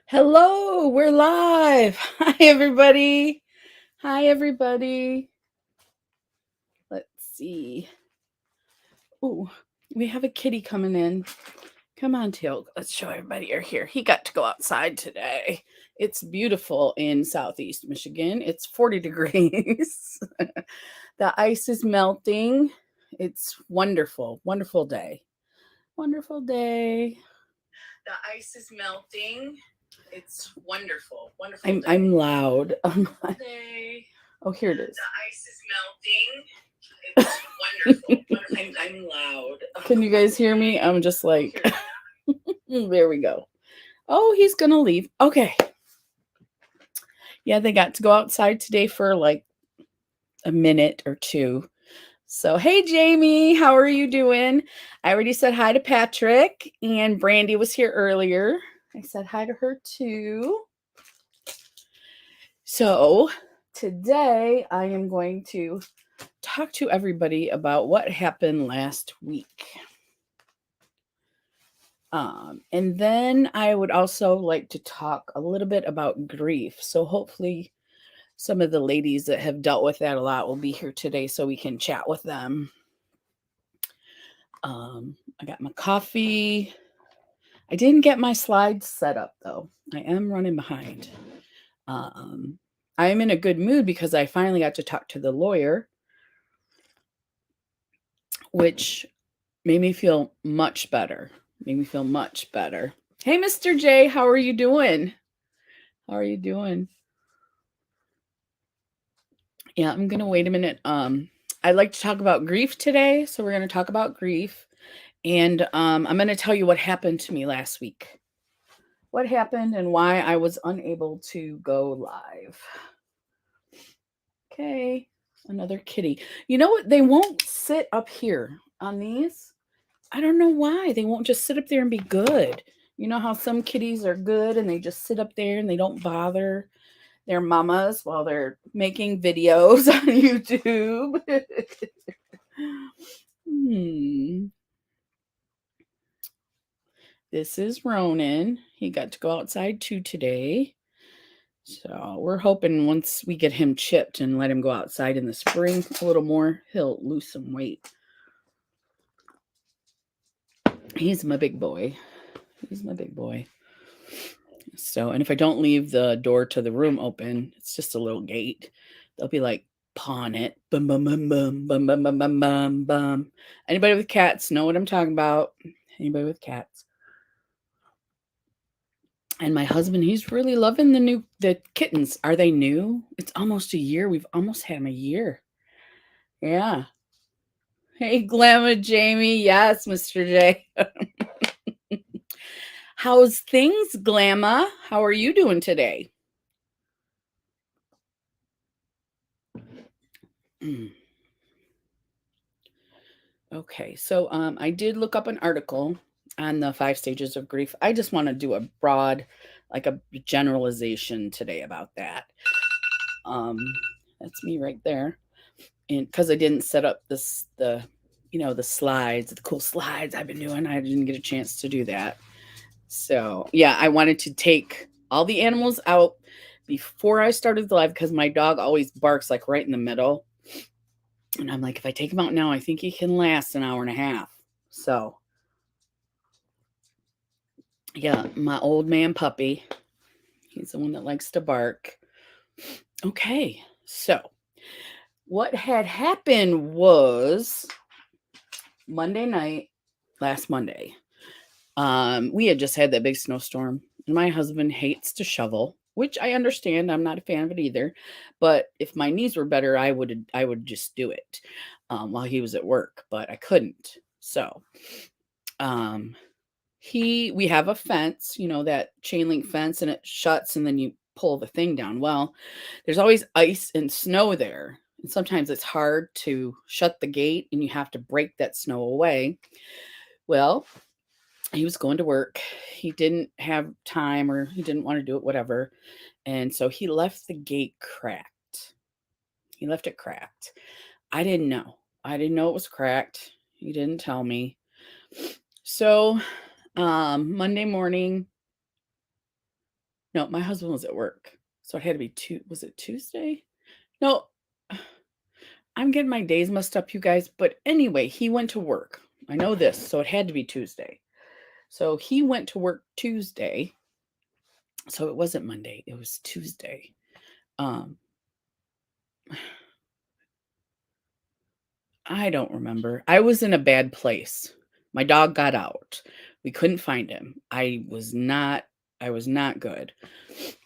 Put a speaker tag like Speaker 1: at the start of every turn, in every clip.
Speaker 1: Hello, we're live. Hi, everybody. Hi, everybody. Let's see. Oh, we have a kitty coming in. Come on, Teal. Let's show everybody you're here. He got to go outside today. It's beautiful in Southeast Michigan. It's 40 degrees. The ice is melting. It's wonderful. Wonderful day. Wonderful day. The ice is melting. It's wonderful. Wonderful day. I'm loud. Day. Oh, here it is. The ice is melting. It's wonderful. Wonderful. I'm loud. Can you guys hear me? I'm just like, there we go. Oh, he's gonna leave. Okay. Yeah, they got to go outside today for like a minute or two. So, hey, Jamie, how are you doing? I already said hi to Patrick, and Brandy was here earlier. I said hi to her too. So, today I am going to talk to everybody about what happened last week. And then I would also like to talk a little bit about grief. So, hopefully, some of the ladies that have dealt with that a lot will be here today so we can chat with them. I got my coffee. I didn't get my slides set up though. I am running behind. I am in a good mood because I finally got to talk to the lawyer, which made me feel much better. Made me feel much better. Hey, Mr. J, how are you doing? How are you doing? Yeah, I'm gonna wait a minute. I'd like to talk about grief today, so we're gonna talk about grief. And I'm going to tell you what happened to me last week. What happened and why I was unable to go live. Okay, another kitty. You know what? They won't sit up here on these. I don't know why. They won't just sit up there and be good. You know how some kitties are good and they just sit up there and they don't bother their mamas while they're making videos on YouTube. This is Ronan. He got to go outside too today. So we're hoping once we get him chipped and let him go outside in the spring a little more, he'll lose some weight. He's my big boy. He's my big boy. So, and if I don't leave the door to the room open, it's just a little gate. They'll be like, pawn it. Bum, bum, bum, bum, bum, bum, bum, bum, bum, bum. Anybody with cats know what I'm talking about? Anybody with cats? And my husband, he's really loving the kittens. Are they new? It's almost a year. We've almost had them a year. Yeah. Hey, Glamma Jamie. Yes, Mr. J. How's things, Glamma? How are you doing today? Okay, so I did look up an article on the 5 stages of grief. I just want to do a broad, like a generalization today about that. That's me right there. And because I didn't set up the slides, the cool slides I've been doing, I didn't get a chance to do that. So yeah, I wanted to take all the animals out before I started the live because my dog always barks like right in the middle. And I'm like, if I take him out now, I think he can last an hour and a half. So yeah, my old man puppy. He's the one that likes to bark. Okay, so what had happened was Monday night, last Monday, we had just had that big snowstorm. And my husband hates to shovel, which I understand. I'm not a fan of it either. But if my knees were better, I would just do it while he was at work, but I couldn't. So we have a fence, that chain link fence, and it shuts and then you pull the thing down. Well, there's always ice and snow there. And sometimes it's hard to shut the gate and you have to break that snow away. Well, he was going to work. He didn't have time or he didn't want to do it, whatever. And so he left the gate cracked. He left it cracked. I didn't know. I didn't know it was cracked. He didn't tell me. So Monday morning, No, my husband was at work. So it had to be was it Tuesday? No, I'm getting my days messed up, you guys. But anyway, he went to work. I know this, so it had to be Tuesday. So he went to work Tuesday. So it wasn't Monday, it was Tuesday. Um, I don't remember. I was in a bad place. My dog got out. We couldn't find him. I was not good.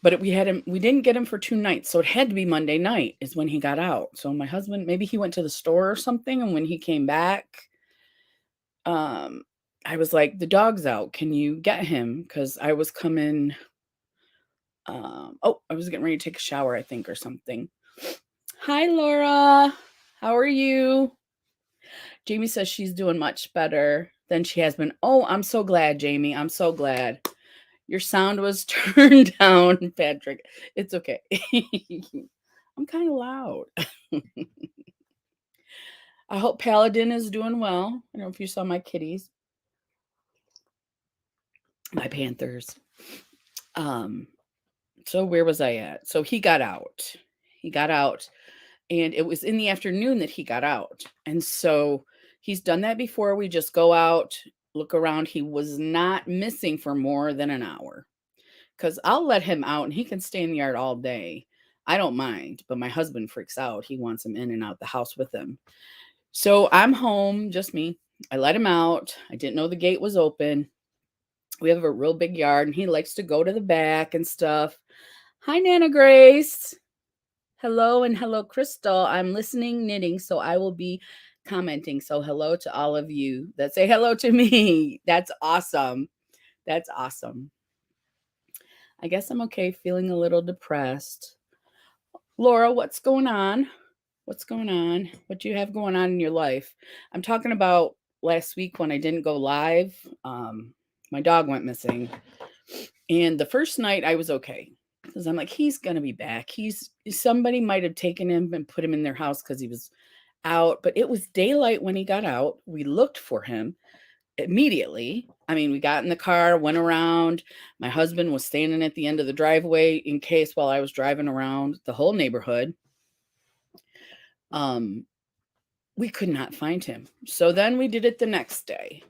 Speaker 1: But we didn't get him for 2 nights, so it had to be Monday night is when he got out. So my husband, maybe he went to the store or something, and when he came back, um, I was like, "The dog's out. Can you get him?" Because I was coming, I was getting ready to take a shower, I think, or something. Hi, Laura. How are you? Jamie says she's doing much better than she has been. Oh, I'm so glad, Jamie. I'm so glad. Your sound was turned down, Patrick. It's okay. I'm kind of loud. I hope Paladin is doing well. I don't know if you saw my kitties, my panthers. So where was I at? So he got out. He got out, and it was in the afternoon that he got out. And so he's done that before. We just go out, look around. He was not missing for more than an hour. Because I'll let him out and he can stay in the yard all day. I don't mind, but my husband freaks out. He wants him in and out the house with him. So I'm home, just me. I let him out. I didn't know the gate was open. We have a real big yard and he likes to go to the back and stuff. Hi, Nana Grace. Hello and hello, Crystal. I'm listening, knitting, so I will be commenting. So hello to all of you that say hello to me. That's awesome. That's awesome. I guess I'm okay, feeling a little depressed. Laura, what's going on? What's going on? What do you have going on in your life? I'm talking about last week when I didn't go live. My dog went missing. And the first night I was okay because I'm like, he's going to be back. Somebody might have taken him and put him in their house because he was out, but it was daylight when he got out. We looked for him immediately. I mean, we got in the car, went around. My husband was standing at the end of the driveway in case while I was driving around the whole neighborhood. We could not find him. So then we did it the next day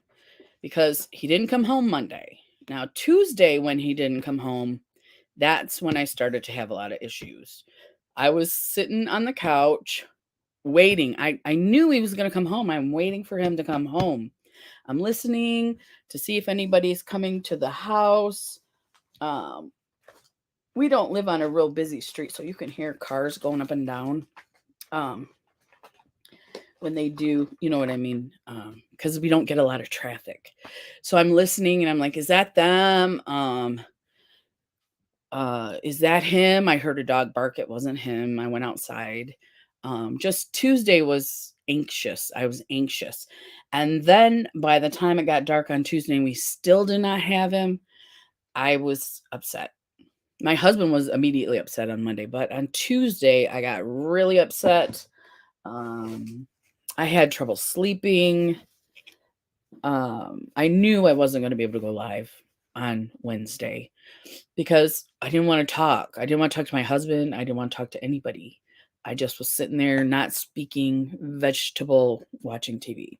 Speaker 1: because he didn't come home Monday. Now, Tuesday, when he didn't come home, that's when I started to have a lot of issues. I was sitting on the couch waiting. I knew he was going to come home. I'm waiting for him to come home. I'm listening to see if anybody's coming to the house. We don't live on a real busy street, so you can hear cars going up and down. When they do, you know what I mean? Because we don't get a lot of traffic. So I'm listening and I'm like, is that them? Is that him? I heard a dog bark. It wasn't him. I went outside. Just Tuesday was anxious. I was anxious. And then by the time it got dark on Tuesday and we still did not have him, I was upset. My husband was immediately upset on Monday, but on Tuesday I got really upset. I had trouble sleeping. I knew I wasn't going to be able to go live on Wednesday because I didn't want to talk. I didn't want to talk to my husband. I didn't want to talk to anybody. I just was sitting there, not speaking, vegetable, watching TV.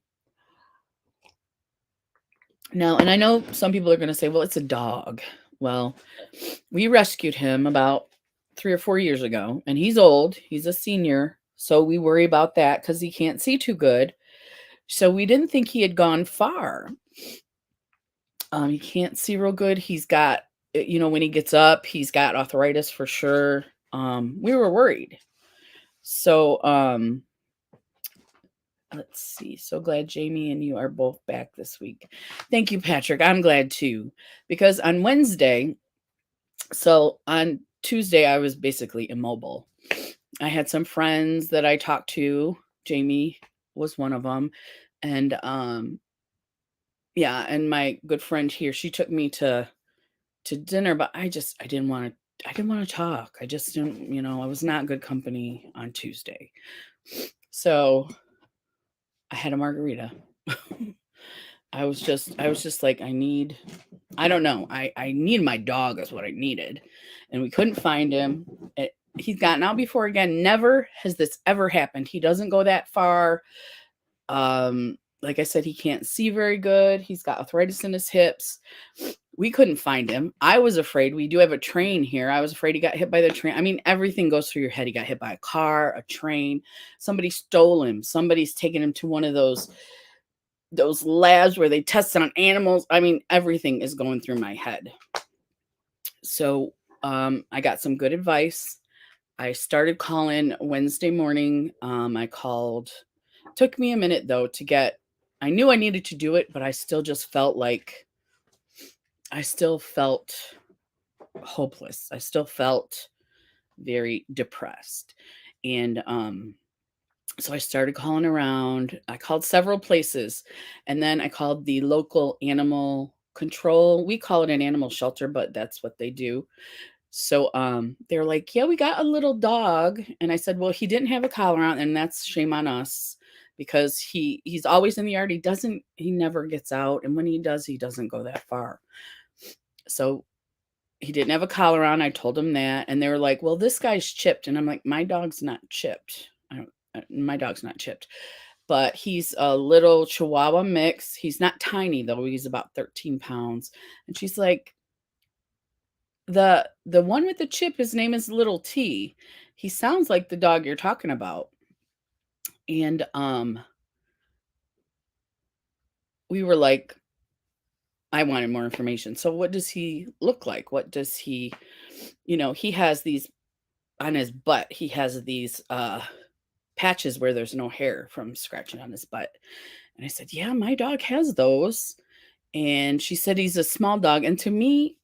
Speaker 1: Now, and I know some people are going to say, well, it's a dog. Well, we rescued him about 3 or 4 years ago, and he's old. He's a senior. So we worry about that because he can't see too good. So we didn't think he had gone far. He can't see real good. He's got, when he gets up, he's got arthritis for sure. We were worried. So, let's see. So glad Jamie and you are both back this week. Thank you, Patrick. I'm glad too, because on Wednesday, so on Tuesday, I was basically immobile. I had some friends that I talked to. Jamie was one of them. And, yeah, and my good friend here, she took me to dinner, but I didn't want to talk. I just didn't, I was not good company on Tuesday. So I had a margarita. I was just like, I don't know. I need my dog is what I needed. And we couldn't find him. He's gotten out before again. Never has this ever happened. He doesn't go that far. Like I said, he can't see very good. He's got arthritis in his hips. We couldn't find him. I was afraid. We do have a train here. I was afraid he got hit by the train. I mean, everything goes through your head. He got hit by a car, a train. Somebody stole him. Somebody's taken him to one of those labs where they test on animals. I mean, everything is going through my head. So I got some good advice. I started calling Wednesday morning. I called. Took me a minute though to get. I knew I needed to do it, but I still just felt like I still felt hopeless. I still felt very depressed. And so I started calling around. I called several places, and then I called the local animal control. We call it an animal shelter, but that's what they do. So they're like, "Yeah, we got a little dog." And I said, "Well, he didn't have a collar on, and that's shame on us because he's always in the yard. He never gets out, and when he does, he doesn't go that far." So he didn't have a collar on. I told him that, and they were like, "Well, this guy's chipped." And I'm like, "My dog's not chipped. My dog's not chipped." But he's a little Chihuahua mix. He's not tiny though. He's about 13 pounds. And she's like, the one with the chip, his name is Little T. He sounds like the dog you're talking about. And we were like, I wanted more information. So what does he look like? What does he, he has these on his butt. He has these patches where there's no hair from scratching on his butt. And I said, "Yeah, my dog has those." And she said he's a small dog. And to me,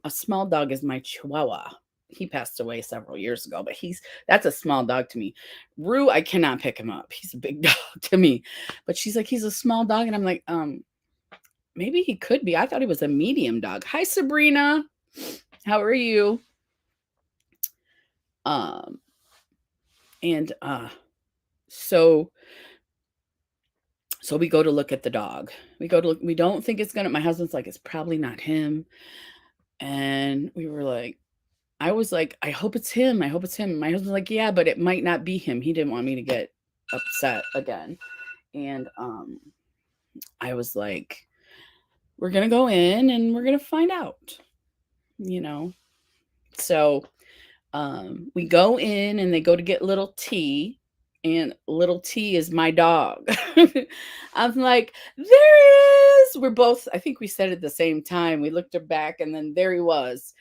Speaker 1: a small dog is my Chihuahua. He passed away several years ago, but that's a small dog to me. Rue, I cannot pick him up. He's a big dog to me. But she's like, he's a small dog. And I'm like, maybe he could be. I thought he was a medium dog. Hi, Sabrina. How are you? And so we go to look at the dog. We don't think it's gonna, my husband's like, it's probably not him. And we were like, I was like, I hope it's him. I hope it's him. My husband's like, yeah, but it might not be him. He didn't want me to get upset again. And I was like, we're gonna go in and we're gonna find out, So we go in and they go to get Little T, and Little T is my dog. I'm like, there he is. I think we said it at the same time. We looked back and then there he was.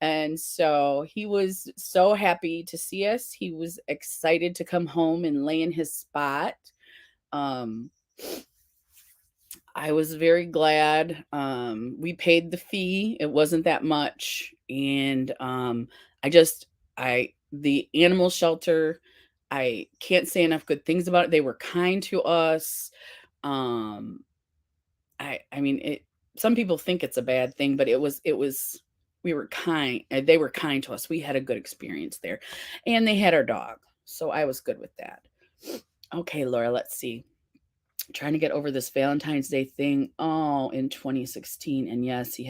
Speaker 1: And so he was so happy to see us. He was excited to come home and lay in his spot. I was very glad. We paid the fee. It wasn't that much. And the animal shelter, I can't say enough good things about it. They were kind to us. I mean, some people think it's a bad thing, but we were kind. They were kind to us. We had a good experience there, and they had our dog. So I was good with that. Okay, Laura, let's see. Trying to get over this Valentine's Day thing. Oh, in 2016. And yes, he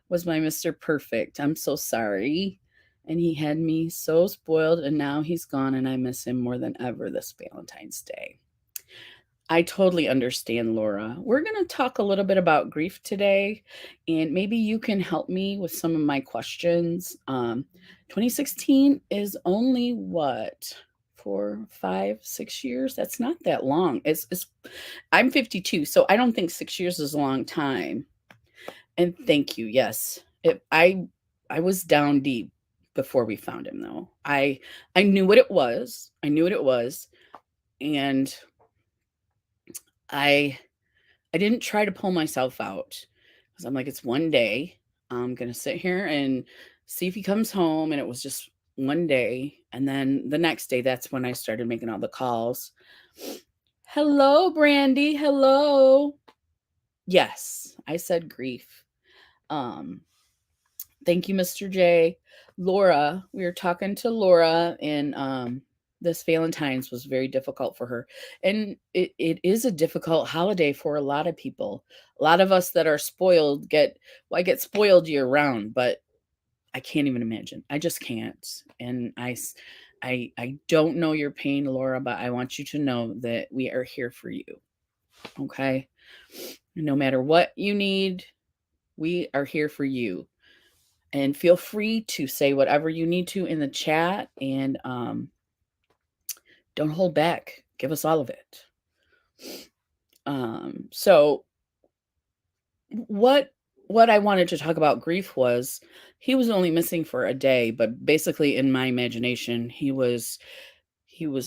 Speaker 1: was my Mr. Perfect. I'm so sorry. And he had me so spoiled, and now he's gone, and I miss him more than ever this Valentine's Day. I totally understand, Laura. We're going to talk a little bit about grief today, and maybe you can help me with some of my questions. 2016 is only what? 4, 5, 6 years. That's not that long. I'm 52, so I don't think 6 years is a long time. And thank you. Yes, I was down deep before we found him, though. I knew what it was. And I didn't try to pull myself out because I'm like, it's one day. I'm gonna sit here and see if he comes home. And it was just one day. And then the next day, that's when I started making all the calls. Hello, Brandy. Hello. Yes, I said grief. Thank you, Mr. J. Laura, we were talking to Laura, and this Valentine's was very difficult for her. And it is a difficult holiday for a lot of people. A lot of us that are spoiled well, I get spoiled year round, but I can't even imagine. I just can't. And I don't know your pain, Laura, but I want you to know that we are here for you. Okay? No matter what you need, we are here for you. And feel free to say whatever you need to in the chat, and don't hold back. Give us all of it. So what I wanted to talk about grief was he was only missing for a day, but basically in my imagination, he was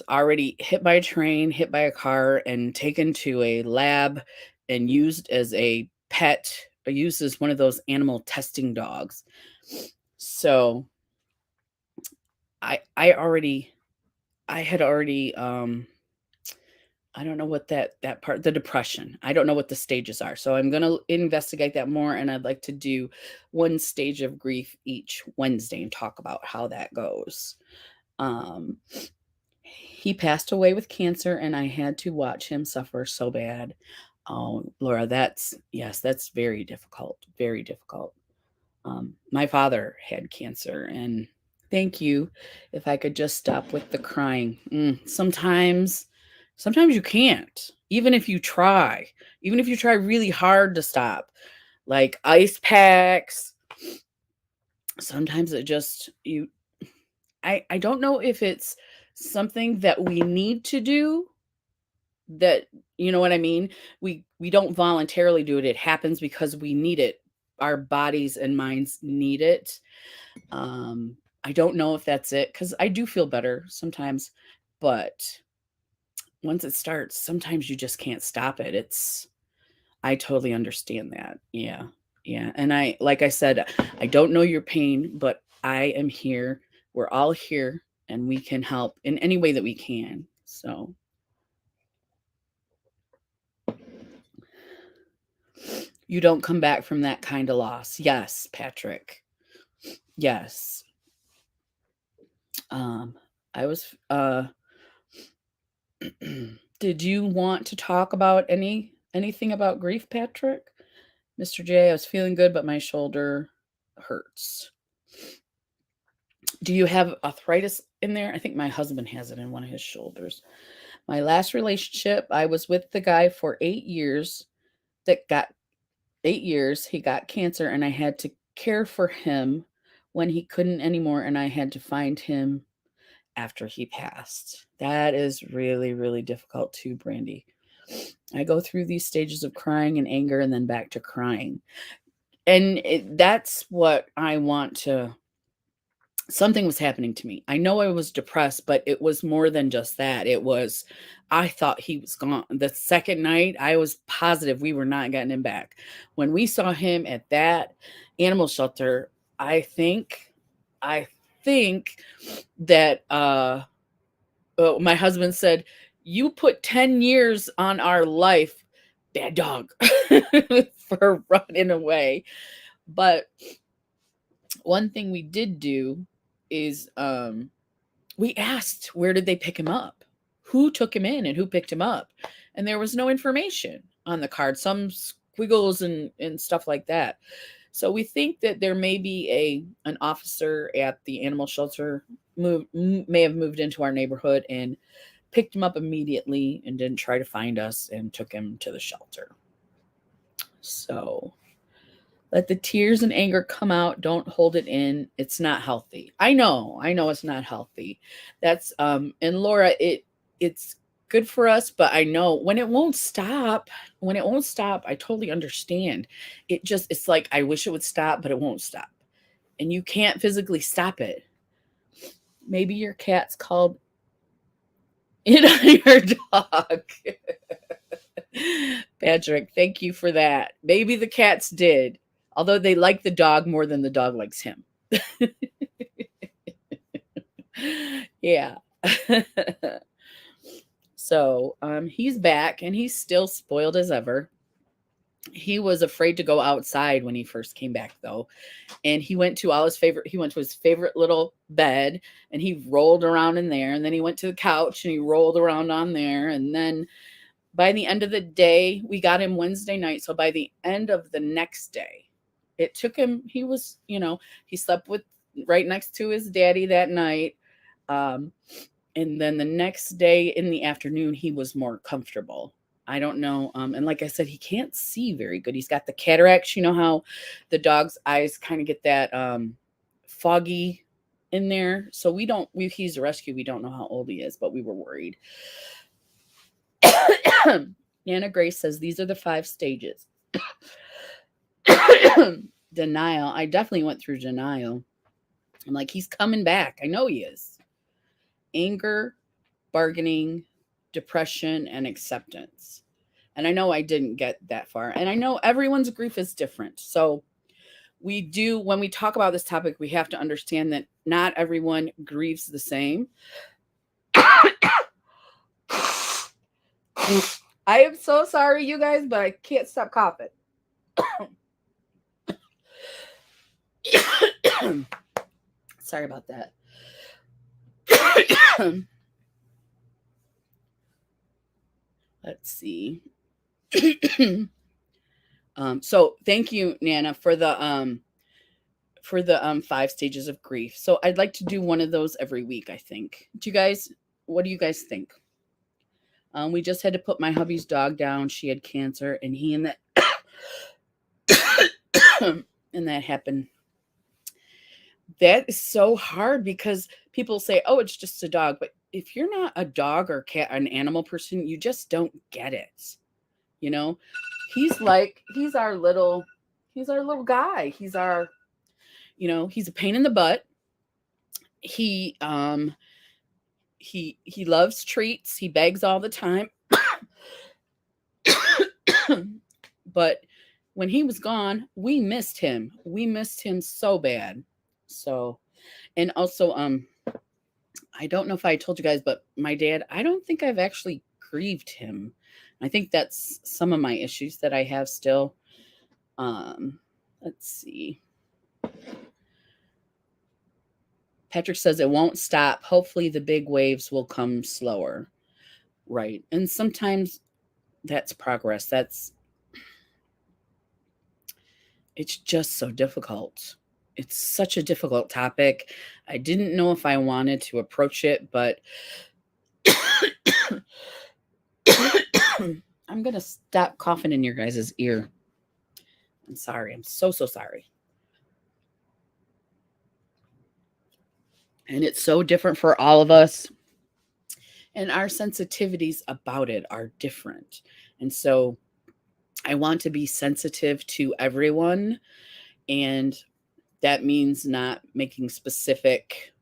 Speaker 1: already hit by a train, hit by a car, and taken to a lab and used as a pet, or used as one of those animal testing dogs. So I already I had already I don't know what that part, the depression. I don't know what the stages are. So I'm going to investigate that more, and I'd like to do one stage of grief each Wednesday and talk about how that goes. Um he passed away with cancer, and I had to watch him suffer so bad. Oh, Laura, that's very difficult, very difficult. My father had cancer, and thank you. If I could just stop with the crying. Sometimes you can't, even if you try really hard to stop, like ice packs. Sometimes it just, I don't know if it's something that we need to do, that, you know what I mean? We don't voluntarily do it. It happens because we need it. Our bodies and minds need it. I don't know if that's it, because I do feel better sometimes, but once it starts, sometimes you just can't stop it. I totally understand that. Yeah. Yeah. And like I said, I don't know your pain, but I am here. We're all here, and we can help in any way that we can. So you don't come back from that kind of loss. Yes, Patrick. Yes. Um, I was did you want to talk about anything about grief, Patrick? Mr. J, I was feeling good, but my shoulder hurts. Do you have arthritis in there? I think my husband has it in one of his shoulders. My last relationship, I was with the guy for 8 years. That got 8 years. He got cancer, and I had to care for him when he couldn't anymore, and I had to find him after he passed. That is really, really difficult too, Brandy. I go through these stages of crying and anger and then back to crying. And that's what I want to. Something was happening to me. I know I was depressed, but it was more than just that. I thought he was gone. The second night, I was positive we were not getting him back. When we saw him at that animal shelter, I think that my husband said, "You put 10 years on our life, bad dog," for running away. But one thing we did do is we asked, where did they pick him up? Who took him in and who picked him up? And there was no information on the card, some squiggles and stuff like that. So we think that there may be an officer at the animal shelter may have moved into our neighborhood and picked him up immediately and didn't try to find us and took him to the shelter. So let the tears and anger come out. Don't hold it in. It's not healthy. I know it's not healthy. That's and Laura, it's good for us, but I know when it won't stop, I totally understand. It's like I wish it would stop, but it won't stop. And you can't physically stop it. Maybe your cat's called in on your dog. Patrick, thank you for that. Maybe the cats did, although they like the dog more than the dog likes him. Yeah. So he's back, and he's still spoiled as ever. He was afraid to go outside when he first came back, though. And he went to his favorite little bed, and he rolled around in there. And then he went to the couch and he rolled around on there. And then by the end of the day, we got him Wednesday night. So by the end of the next day, it took him, he slept right next to his daddy that night. Um, and then the next day in the afternoon, he was more comfortable. I don't know. And like I said, he can't see very good. He's got the cataracts. You know how the dog's eyes kind of get that foggy in there. So he's a rescue. We don't know how old he is, but we were worried. Nana Grace says these are the 5 stages. Denial. I definitely went through denial. I'm like, he's coming back. I know he is. Anger, bargaining, depression, and acceptance. And I know I didn't get that far. And I know everyone's grief is different. So when we talk about this topic, we have to understand that not everyone grieves the same. I am so sorry, you guys, but I can't stop coughing. Sorry about that. Let's see. So thank you, Nana, for the 5 stages of grief. So I'd like to do one of those every week, I think. What do you guys think? We just had to put my hubby's dog down. She had cancer, and and that happened. That is so hard because people say, oh, it's just a dog. But if you're not a dog or an animal person, you just don't get it. He's our little guy. He's a pain in the butt. He loves treats. He begs all the time. But when he was gone, we missed him. We missed him so bad. So, and also, I don't know if I told you guys, but my dad, I don't think I've actually grieved him. I think that's some of my issues that I have still. Let's see. Patrick says it won't stop. Hopefully the big waves will come slower. Right. And sometimes that's progress. It's just so difficult. It's such a difficult topic. I didn't know if I wanted to approach it, but I'm going to stop coughing in your guys' ear. I'm sorry. I'm so sorry. And it's so different for all of us. And our sensitivities about it are different. And so I want to be sensitive to everyone. And that means not making specific,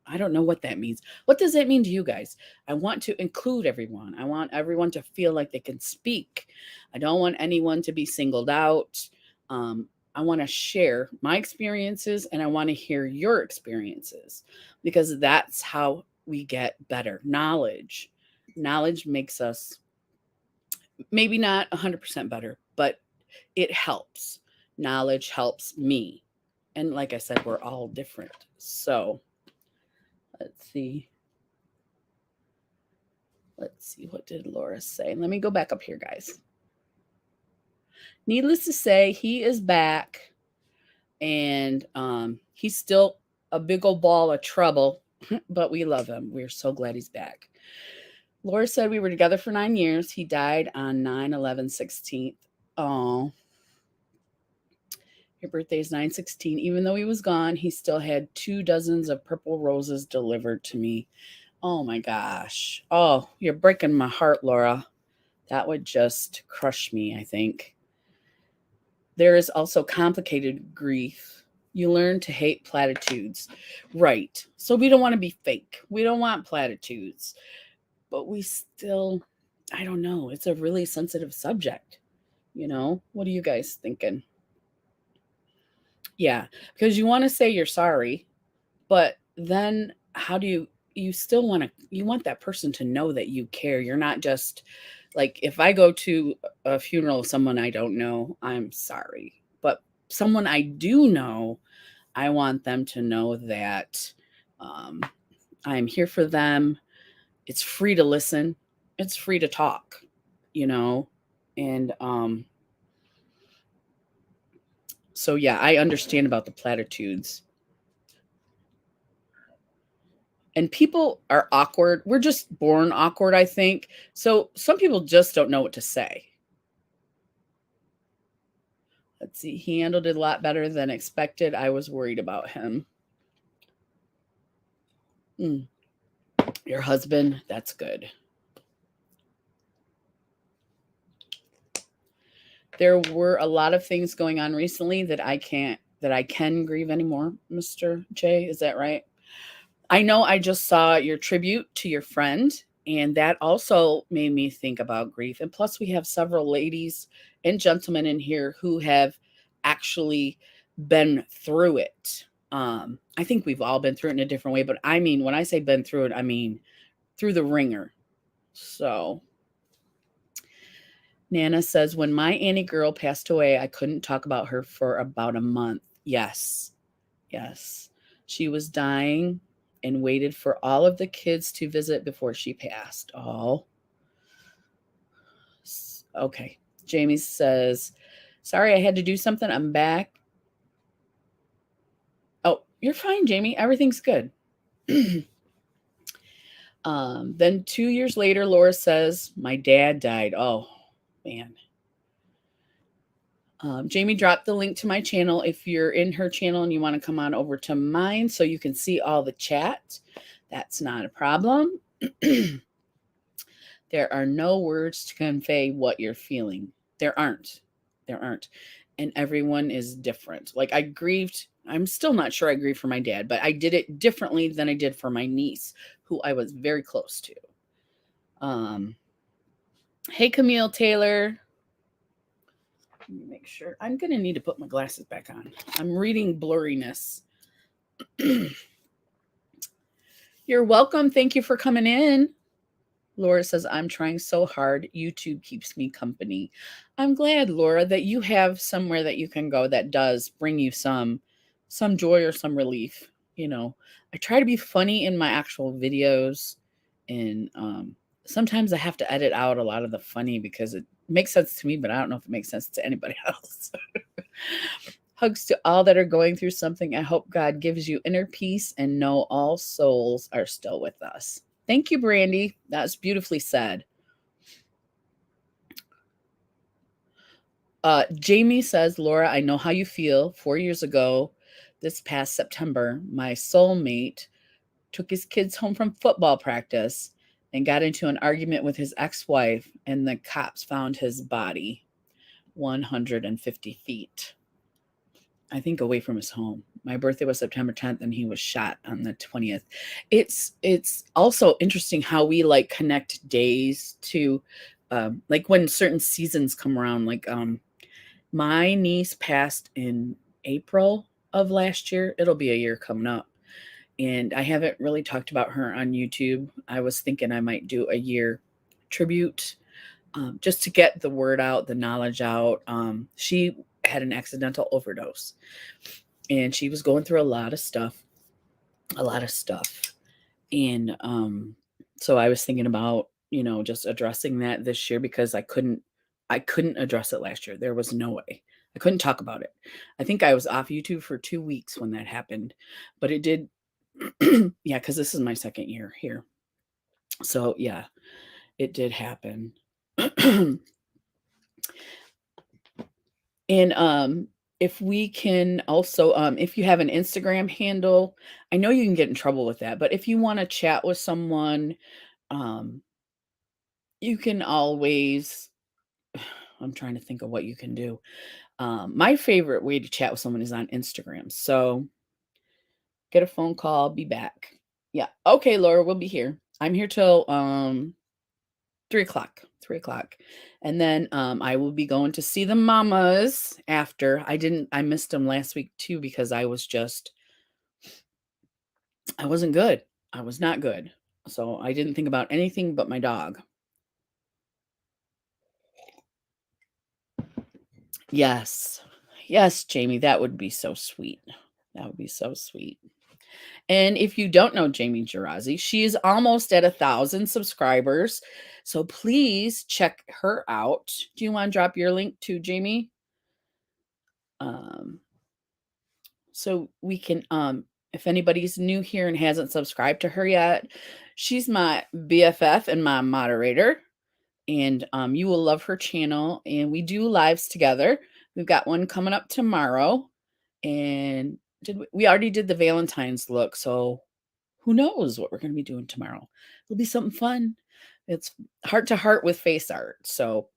Speaker 1: I don't know what that means. What does that mean to you guys? I want to include everyone. I want everyone to feel like they can speak. I don't want anyone to be singled out. I want to share my experiences, and I want to hear your experiences, because that's how we get better. Knowledge makes us maybe not 100% better, but it helps. Knowledge helps me. And like I said, we're all different. So let's see. What did Laura say? Let me go back up here, guys. Needless to say, he is back, and he's still a big old ball of trouble, but we love him. We're so glad he's back. Laura said we were together for 9 years. He died on 9/11/16. Oh, your birthday is 9/16. Even though he was gone, he still had 2 dozens of purple roses delivered to me. Oh my gosh. Oh, you're breaking my heart, Laura. That would just crush me, I think. There is also complicated grief. You learn to hate platitudes. Right. So we don't want to be fake. We don't want platitudes. But we still, I don't know. It's a really sensitive subject. What are you guys thinking? Yeah, because you want to say you're sorry, but then how do you still want that person to know that you care. You're not just Like if I go to a funeral of someone I don't know, I'm sorry. But someone I do know, I want them to know that um, I'm here for them. It's free to listen. It's free to talk, you know? And so, yeah, I understand about the platitudes. And people are awkward. We're just born awkward, I think. So some people just don't know what to say. Let's see. He handled it a lot better than expected. I was worried about him. Mm, your husband, that's good. There were a lot of things going on recently that I can grieve anymore, Mr. J. Is that right? I know I just saw your tribute to your friend, and that also made me think about grief. And plus, we have several ladies and gentlemen in here who have actually been through it. I think we've all been through it in a different way, but I mean, when I say been through it, I mean through the ringer. So, Nana says, when my Annie girl passed away, I couldn't talk about her for about a month. Yes, yes. She was dying and waited for all of the kids to visit before she passed. Oh, okay. Jamie says, sorry, I had to do something. I'm back. Oh, you're fine, Jamie. Everything's good. Then 2 years later, Laura says, my dad died. Oh, man. Jamie dropped the link to my channel if you're in her channel and you want to come on over to mine so you can see all the chat. That's not a problem. There are no words to convey what you're feeling. There aren't. There aren't. And everyone is different. Like I grieved, I'm still not sure I grieved for my dad, but I did it differently than I did for my niece, who I was very close to. Hey, Camille Taylor. Let me make sure. I'm going to need to put my glasses back on. I'm reading blurriness. You're welcome. Thank you for coming in. Laura says, I'm trying so hard. YouTube keeps me company. I'm glad, Laura, that you have somewhere that you can go that does bring you some joy or some relief. You know, I try to be funny in my actual videos, and sometimes I have to edit out a lot of the funny because it makes sense to me, but I don't know if it makes sense to anybody else. Hugs to all that are going through something. I hope God gives you inner peace and know all souls are still with us. Thank you, Brandy. That's beautifully said. Jamie says, Laura, I know how you feel. 4 years ago, this past September, my soulmate took his kids home from football practice and got into an argument with his ex-wife, and the cops found his body 150 feet, I think, away from his home. My birthday was September 10th and he was shot on the 20th. It's also interesting how we like connect days to like when certain seasons come around. Like my niece passed in April of last year. It'll be a year coming up. And I haven't really talked about her on YouTube. I was thinking I might do a year tribute just to get the word out, the knowledge out. She had an accidental overdose and she was going through a lot of stuff. And so I was thinking about, just addressing that this year because I couldn't address it last year. There was no way. I couldn't talk about it. I think I was off YouTube for 2 weeks when that happened, but it did yeah, cuz this is my second year here. So, yeah, it did happen. And if we can also if you have an Instagram handle, I know you can get in trouble with that, but if you want to chat with someone, um you can always I'm trying to think of what you can do. My favorite way to chat with someone is on Instagram. So get a phone call, be back. Yeah. Okay, Laura, we'll be here. I'm here till 3 o'clock. 3 o'clock. And then I will be going to see the mamas after. I missed them last week too because I wasn't good. I was not good. So I didn't think about anything but my dog. Yes. Yes, Jamie, that would be so sweet. That would be so sweet. And if you don't know Jamie Gerazi, she is almost at 1,000 subscribers. So please check her out. Do you want to drop your link to Jamie? Um, so we can, if anybody's new here and hasn't subscribed to her yet, she's my BFF and my moderator. And you will love her channel. And we do lives together. We've got one coming up tomorrow. And we already did the Valentine's look, so who knows what we're going to be doing tomorrow. It'll be something fun. It's heart to heart with face art. So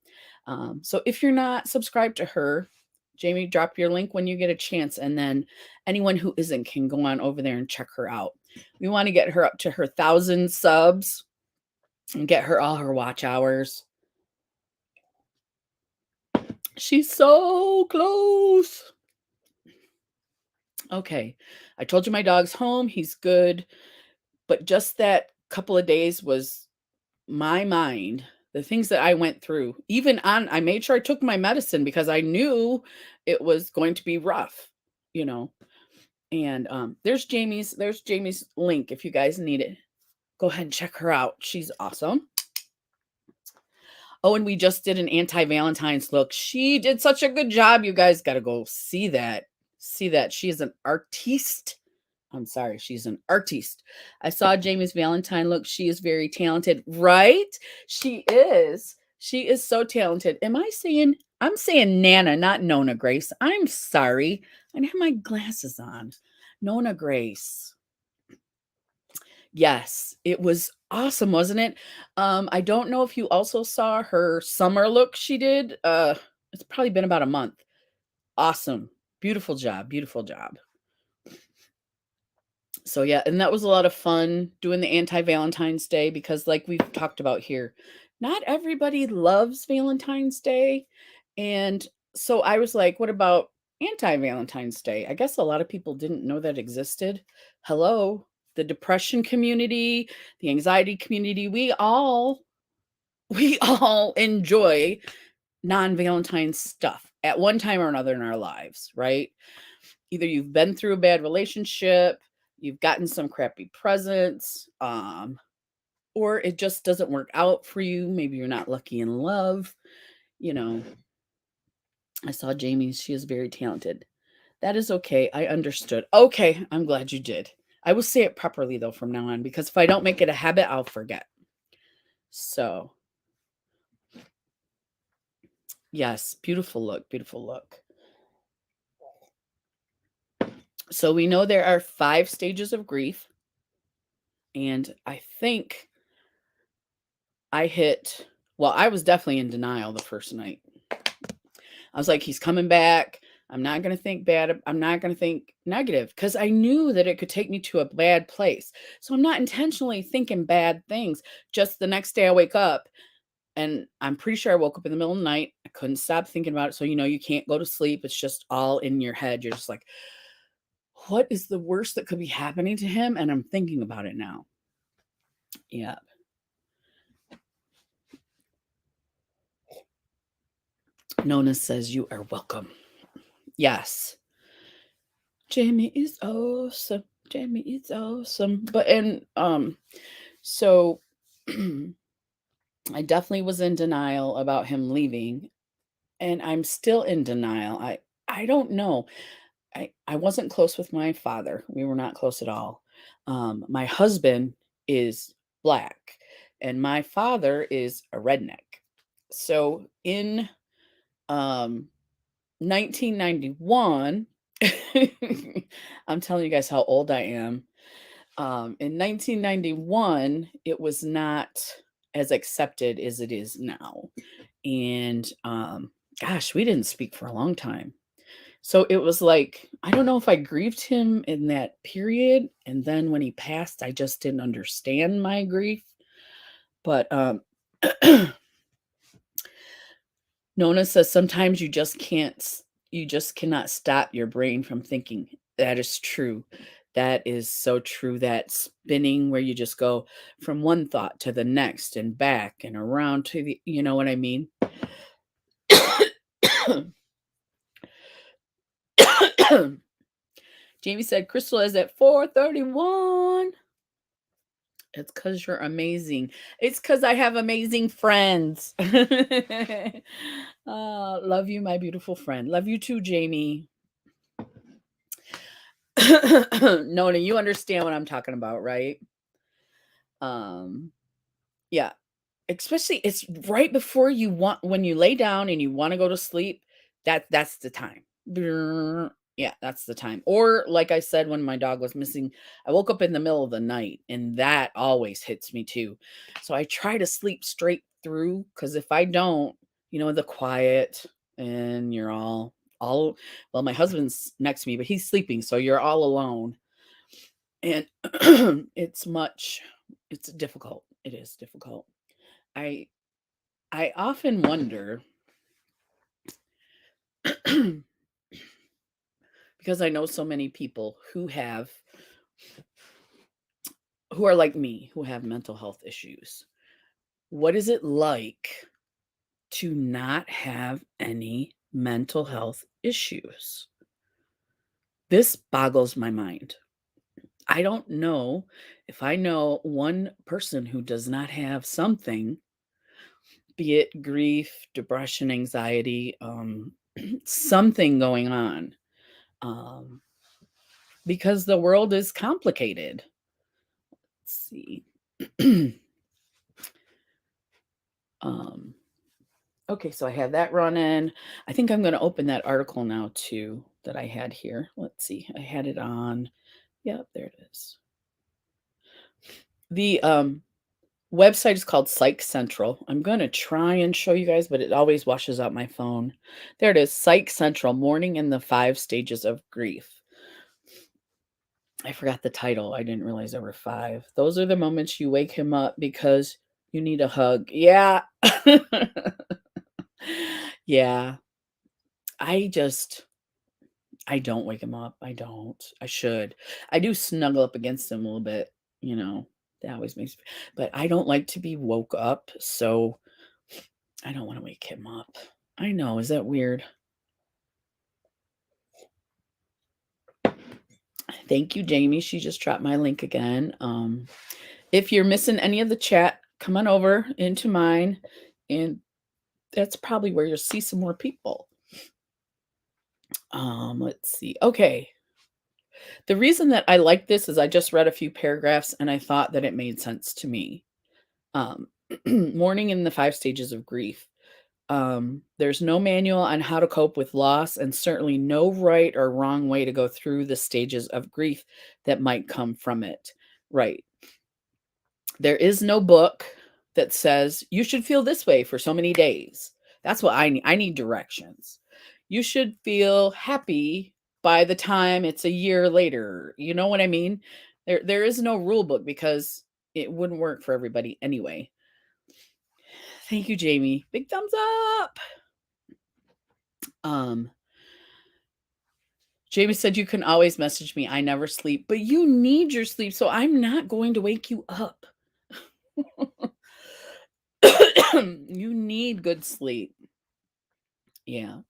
Speaker 1: so if you're not subscribed to her, Jamie, drop your link when you get a chance, and then anyone who isn't can go on over there and check her out. We want to get her up to her 1,000 subs and get her all her watch hours. She's so close. Okay, I told you my dog's home. He's good. But just that couple of days was my mind, the things that I went through. I made sure I took my medicine because I knew it was going to be rough, you know. And there's Jamie's link if you guys need it. Go ahead and check her out. She's awesome. Oh, and we just did an anti-Valentine's look. She did such a good job. You guys got to go see that. See that. She is an artiste. I'm sorry, she's an artiste. I saw Jamie's Valentine look. She is very talented, right? She is. She is so talented. I'm saying Nana, not Nona Grace. I'm sorry. I have my glasses on. Nona Grace. Yes, it was awesome, wasn't it? I don't know if you also saw her summer look she did. It's probably been about a month. Awesome. Beautiful job. Beautiful job. So yeah, and that was a lot of fun doing the anti-Valentine's Day because like we've talked about here, not everybody loves Valentine's Day. And so I was like, what about anti-Valentine's Day? I guess a lot of people didn't know that existed. Hello, the depression community, the anxiety community, we all enjoy non-Valentine's stuff at one time or another in our lives, right? Either you've been through a bad relationship, you've gotten some crappy presents, or it just doesn't work out for you. Maybe you're not lucky in love. You know, I saw Jamie. She is very talented. That is okay. I understood. Okay. I'm glad you did. I will say it properly, though, from now on, because if I don't make it a habit, I'll forget. So, yes, beautiful look. Beautiful look. So, we know there are 5 stages of grief. And I think I was definitely in denial the first night. I was like, he's coming back. I'm not going to think bad. I'm not going to think negative because I knew that it could take me to a bad place. So I'm not intentionally thinking bad things. Just the next day I wake up and I'm pretty sure I woke up in the middle of the night. I couldn't stop thinking about it. So, you can't go to sleep. It's just all in your head. You're just like, what is the worst that could be happening to him? And I'm thinking about it now. Yeah. Nona says you are welcome. Yes. Jamie is awesome. Jamie is awesome. So I definitely was in denial about him leaving, and I'm still in denial. I don't know. I wasn't close with my father. We were not close at all. My husband is black, and my father is a redneck. So in 1991, I'm telling you guys how old I am. In 1991, it was not as accepted as it is now. And gosh, we didn't speak for a long time. So it was like, I don't know if I grieved him in that period. And then when he passed, I just didn't understand my grief. But Nona says sometimes you just cannot stop your brain from thinking. That is true. That is so true. That spinning where you just go from one thought to the next and back and around to you know what I mean? Jamie said Crystal is at 431. It's because you're amazing. It's because I have amazing friends. Love you, my beautiful friend. Love you too, Jamie. Nona, you understand what I'm talking about, right? Yeah. Especially it's right before when you lay down and you want to go to sleep, that's the time. Yeah, that's the time. Or like I said, when my dog was missing, I woke up in the middle of the night and that always hits me too. So I try to sleep straight through because if I don't, the quiet and you're all well, my husband's next to me, but he's sleeping, so you're all alone. And it's difficult. It is difficult. I I often wonder because I know so many people who are like me, who have mental health issues. What is it like to not have any mental health issues? This boggles my mind. I don't know if I know one person who does not have something, be it grief, depression, anxiety, something going on. Um, because the world is complicated. Let's see. um, okay, so I have that running. I think I'm going to open that article now too that I had here. Let's see. I had it on. Yep, there it is. The website is called Psych Central. I'm going to try and show you guys, but it always washes out my phone. There it is. Psych Central, Mourning and the 5 Stages of Grief. I forgot the title. I didn't realize there were 5. Those are the moments you wake him up because you need a hug. Yeah. Yeah. I don't wake him up. I don't. I should. I do snuggle up against him a little bit, that always makes me, but I don't like to be woke up, so I don't want to wake him up. I know. Is that weird? Thank you, Jamie. She just dropped my link again. If you're missing any of the chat, come on over into mine, and that's probably where you'll see some more people. Let's see. Okay. The reason that I like this is I just read a few paragraphs and I thought that it made sense to me. Mourning in the 5 stages of grief. There's no manual on how to cope with loss, and certainly no right or wrong way to go through the stages of grief that might come from it. Right. There is no book that says you should feel this way for so many days. That's what I need. I need directions. You should feel happy by the time it's a year later. You know what I mean? There is no rule book because it wouldn't work for everybody anyway. Thank you, Jamie. Big thumbs up. Jamie said you can always message me. I never sleep, but you need your sleep, so I'm not going to wake you up. You need good sleep. Yeah.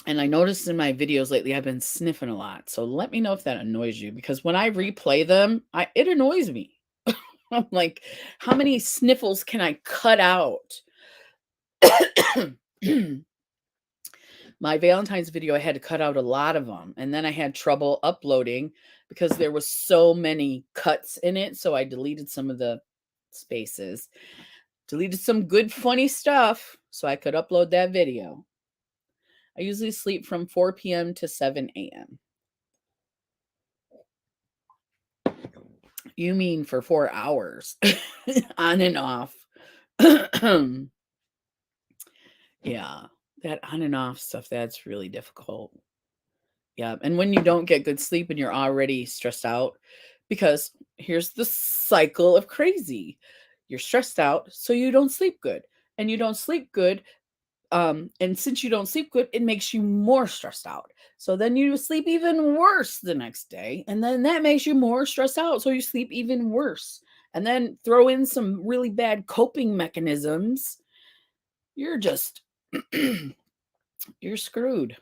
Speaker 1: And I noticed in my videos lately, I've been sniffing a lot. So let me know if that annoys you, because when I replay them, it annoys me. I'm like, how many sniffles can I cut out? My Valentine's video, I had to cut out a lot of them. And then I had trouble uploading because there was so many cuts in it. So I deleted some of the spaces, deleted some good, funny stuff so I could upload that video. I usually sleep from 4 p.m. to 7 a.m. You mean for 4 hours on and off. Yeah, that on and off stuff, that's really difficult. Yeah, and when you don't get good sleep and you're already stressed out, because here's the cycle of crazy. You're stressed out, so you don't sleep good. And you don't sleep good, and since you don't sleep good, it makes you more stressed out. So then you sleep even worse the next day, and then that makes you more stressed out, so you sleep even worse. And then throw in some really bad coping mechanisms. You're just you're screwed.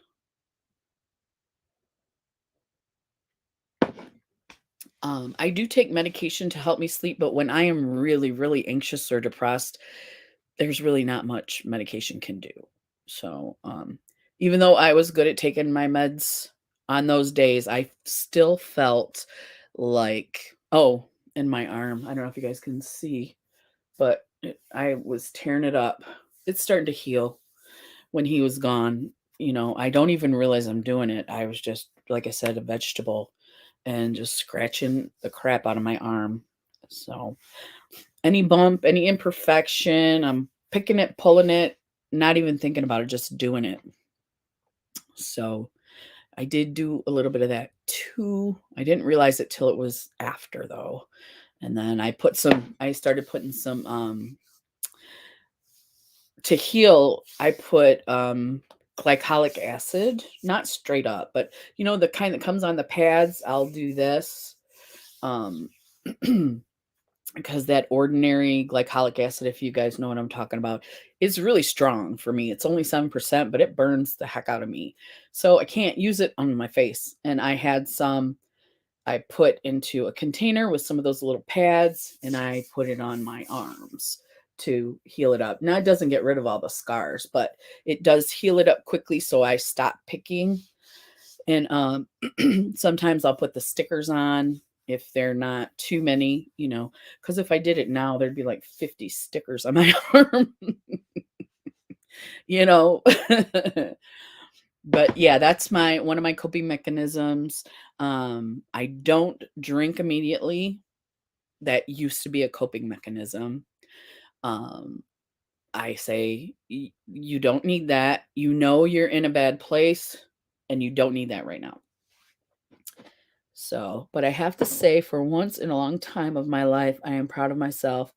Speaker 1: I do take medication to help me sleep, but when I am really, really anxious or depressed, there's really not much medication can do. So, even though I was good at taking my meds on those days, I still felt like, oh, in my arm. I don't know if you guys can see, but I was tearing it up. It's starting to heal when he was gone. I don't even realize I'm doing it. I was just, like I said, a vegetable and just scratching the crap out of my arm. So, any bump, any imperfection, I'm picking it, pulling it, not even thinking about it, just doing it. So, I did do a little bit of that too. I didn't realize it till it was after though. And then I started putting some to heal, I put glycolic acid, not straight up, but the kind that comes on the pads, I'll do this. Um because that ordinary glycolic acid, if you guys know what I'm talking about, is really strong for me. It's only 7%, but it burns the heck out of me. So I can't use it on my face. And I had some I put into a container with some of those little pads, and I put it on my arms to heal it up. Now, it doesn't get rid of all the scars, but it does heal it up quickly, so I stop picking. And sometimes I'll put the stickers on if they're not too many, because if I did it now, there'd be like 50 stickers on my arm, you know. But yeah, that's my one of my coping mechanisms. I don't drink immediately. That used to be a coping mechanism. Um, I say you don't need that. You're in a bad place and you don't need that right now. So, but I have to say, for once in a long time of my life, I am proud of myself.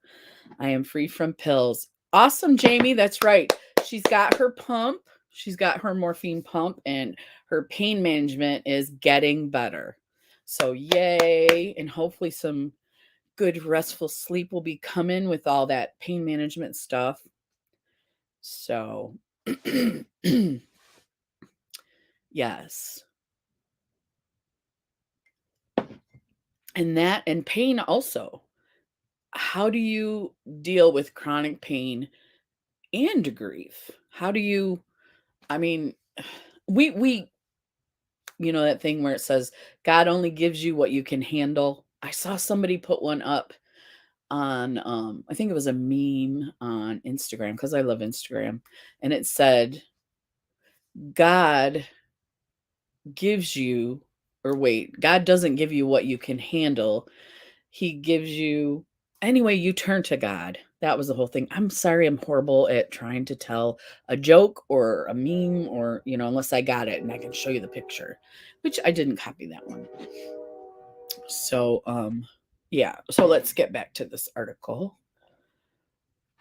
Speaker 1: I am free from pills. Awesome, Jamie. That's right. She's got her pump. She's got her morphine pump, and her pain management is getting better. So, yay. And hopefully, some good restful sleep will be coming with all that pain management stuff. So, yes. And pain also. How do you deal with chronic pain and grief? How do you, I mean, we that thing where it says God only gives you what you can handle. I saw somebody put one up on I think it was a meme on Instagram because I love Instagram, and it said God gives you or wait, God doesn't give you what you can handle. He gives you anyway, you turn to God. That was the whole thing. I'm sorry, I'm horrible at trying to tell a joke or a meme or, unless I got it and I can show you the picture, which I didn't copy that one. So, yeah. So let's get back to this article.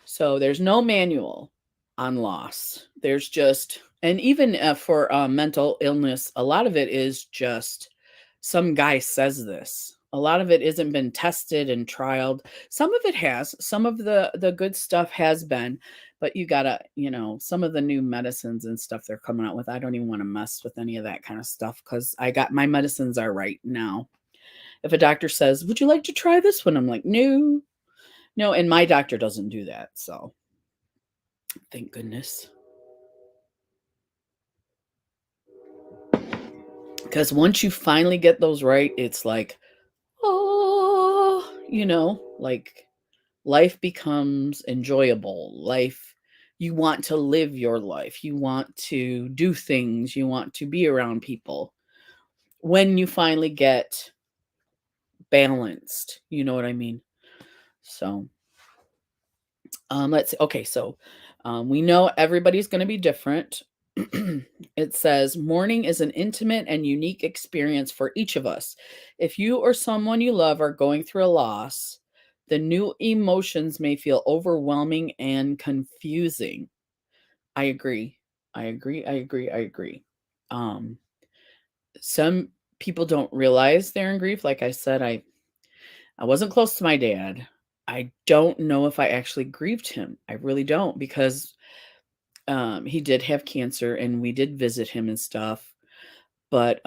Speaker 1: So there's no manual on loss. There's just, and even for mental illness, a lot of it is just some guy says this. A lot of it isn't been tested and trialed. Some of it has. Some of the good stuff has been, but you gotta, some of the new medicines and stuff they're coming out with. I don't even want to mess with any of that kind of stuff because I got my medicines are right now. If a doctor says, "Would you like to try this one?" I'm like, "No, no," and my doctor doesn't do that. So thank goodness. Because once you finally get those right, it's like, oh, like life becomes enjoyable. You want to live your life. You want to do things. You want to be around people. When you finally get balanced, you know what I mean? So, let's see. Okay, so we know everybody's going to be different. It says mourning is an intimate and unique experience for each of us. If you or someone you love are going through a loss, the new emotions may feel overwhelming and confusing. I agree. I agree. I agree. I agree. Um, some people don't realize they're in grief. Like I said, I wasn't close to my dad. I don't know if I actually grieved him. I really don't because He did have cancer, and we did visit him and stuff, but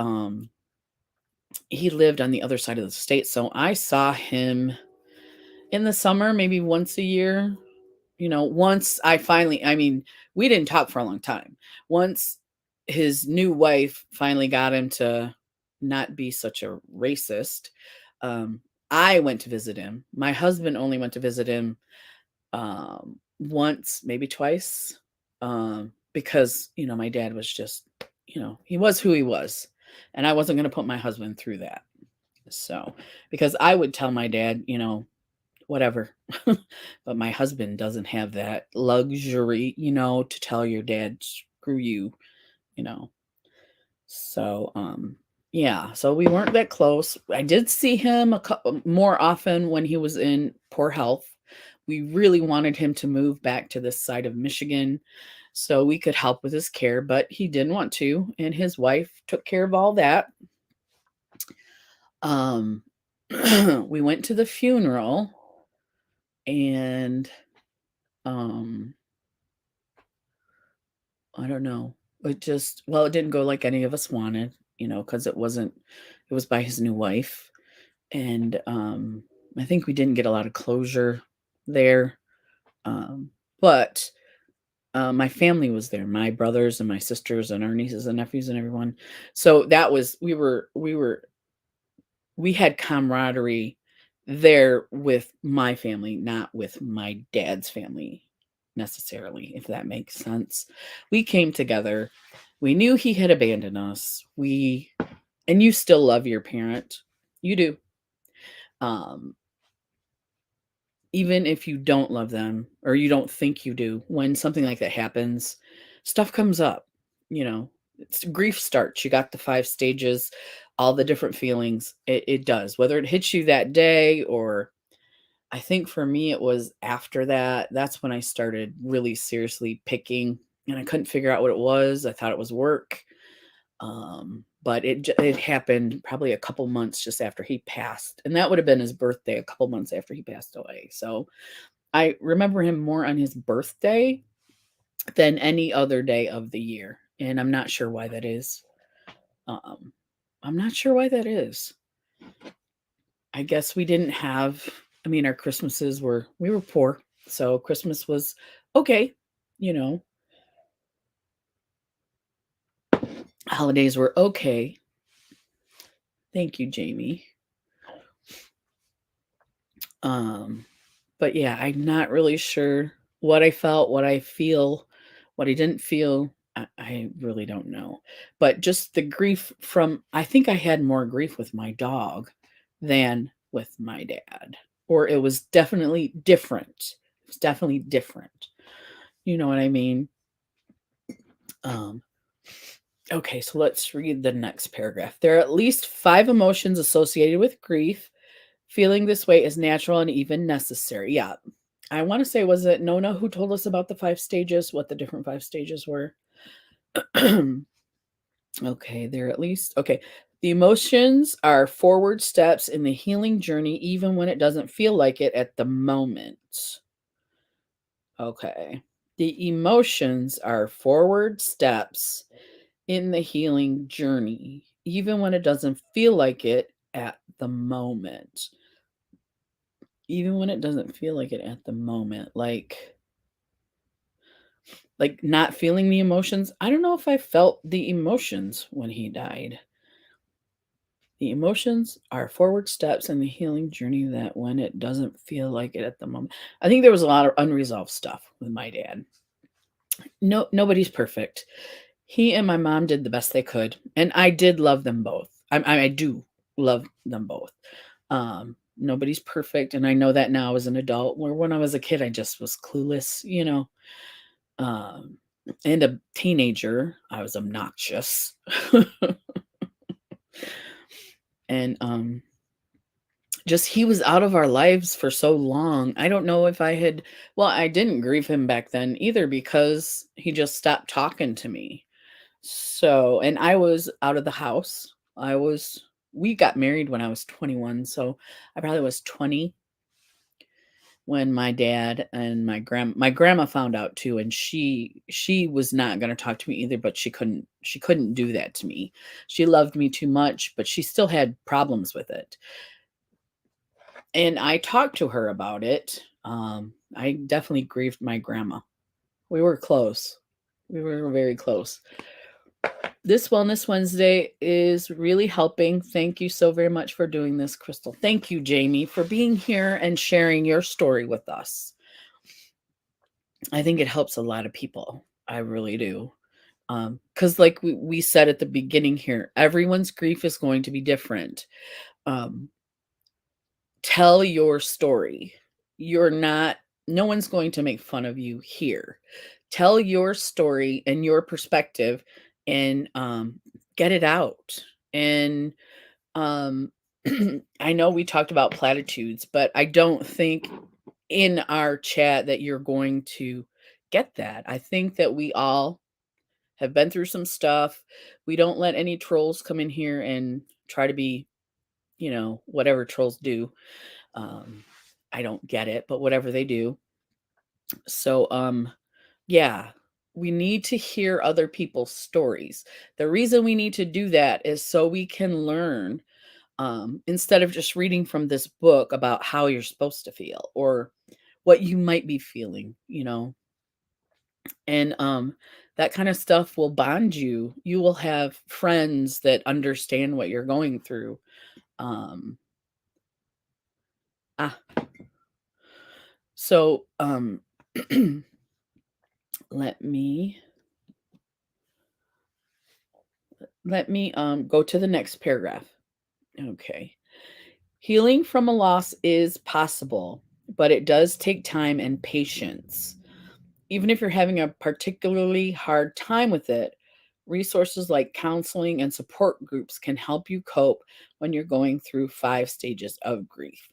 Speaker 1: he lived on the other side of the state, so I saw him in the summer, maybe once a year. Once I mean, we didn't talk for a long time. Once his new wife finally got him to not be such a racist, um, I went to visit him. My husband only went to visit him once, maybe twice, because my dad was just, he was who he was, and I wasn't going to put my husband through that. So, because I would tell my dad, whatever. But my husband doesn't have that luxury, to tell your dad, screw you, you know. So, yeah, so we weren't that close. I did see him more often when he was in poor health. We really wanted him to move back to this side of Michigan so we could help with his care, but he didn't want to, and his wife took care of all that. Um, we went to the funeral, and um I don't know. It didn't go like any of us wanted, because it was by his new wife. And I think we didn't get a lot of closure there. But my family was there, my brothers and my sisters and our nieces and nephews and everyone. So that was, we had camaraderie there with my family, not with my dad's family necessarily, if that makes sense. We came together. We knew he had abandoned us. And you still love your parent. You do. Um, Even if you don't love them or you don't think you do, when something like that happens, stuff comes up, you know. Grief starts. You got the 5 stages, all the different feelings. It does. Whether it hits you that day, or I think for me it was after that. That's when I started really seriously picking, and I couldn't figure out what it was. I thought it was work. But it happened probably a couple months just after he passed, and that would have been his birthday, a couple months after he passed away. So I remember him more on his birthday than any other day of the year, and I'm not sure why that is. Um, I'm not sure why that is. I guess we didn't have. I mean, our Christmases we were poor, so Christmas was okay. You know, holidays were okay. Thank you, Jamie. But yeah, I'm not really sure what I felt, what I feel, what I didn't feel. I really don't know. But just the grief I think I had more grief with my dog than with my dad. Or it was definitely different. It was definitely different. You know what I mean? Um, okay, so let's read the next paragraph. There are at least 5 emotions associated with grief. Feeling this way is natural and even necessary. Yeah. I want to say, was it Nona who told us about the 5 stages, what the different 5 stages were? Okay, okay. The emotions are forward steps in the healing journey, even when it doesn't feel like it at the moment. Okay. The emotions are forward steps in the healing journey, even when it doesn't feel like it at the moment. Even when it doesn't feel like it at the moment, like not feeling the emotions. I don't know if I felt the emotions when he died. The emotions are forward steps in the healing journey that when it doesn't feel like it at the moment. I think there was a lot of unresolved stuff with my dad. No, nobody's perfect. He and my mom did the best they could, and I did love them both. I do love them both. Nobody's perfect, and I know that now as an adult. Where when I was a kid, I just was clueless, Um, and a teenager, I was obnoxious. And just he was out of our lives for so long. I don't know if I didn't grieve him back then either, because he just stopped talking to me. So, and I was out of the house. We got married when I was 21, so I probably was 20 when my dad and my grandma found out too, and she was not going to talk to me either, but she couldn't do that to me. She loved me too much, but she still had problems with it. And I talked to her about it. I definitely grieved my grandma. We were close. We were very close. This Wellness Wednesday is really helping. Thank you so very much for doing this, Crystal. Thank you, Jamie, for being here and sharing your story with us. I think it helps a lot of people. I really do. Because like we said at the beginning here, everyone's grief is going to be different. Um, tell your story. You're not, no one's going to make fun of you here. Tell your story and your perspective and get it out. And um, I know we talked about platitudes, but I don't think in our chat that you're going to get that. I think that we all have been through some stuff. We don't let any trolls come in here and try to be, whatever trolls do. Um, I don't get it, but whatever they do. So, yeah, we need to hear other people's stories. The reason we need to do that is so we can learn, instead of just reading from this book about how you're supposed to feel or what you might be feeling. And that kind of stuff will bond you. You will have friends that understand what you're going through. Um, ah, so let me go to the next paragraph. Okay. Healing from a loss is possible, but it does take time and patience. Even if you're having a particularly hard time with it, resources like counseling and support groups can help you cope when you're going through 5 stages of grief.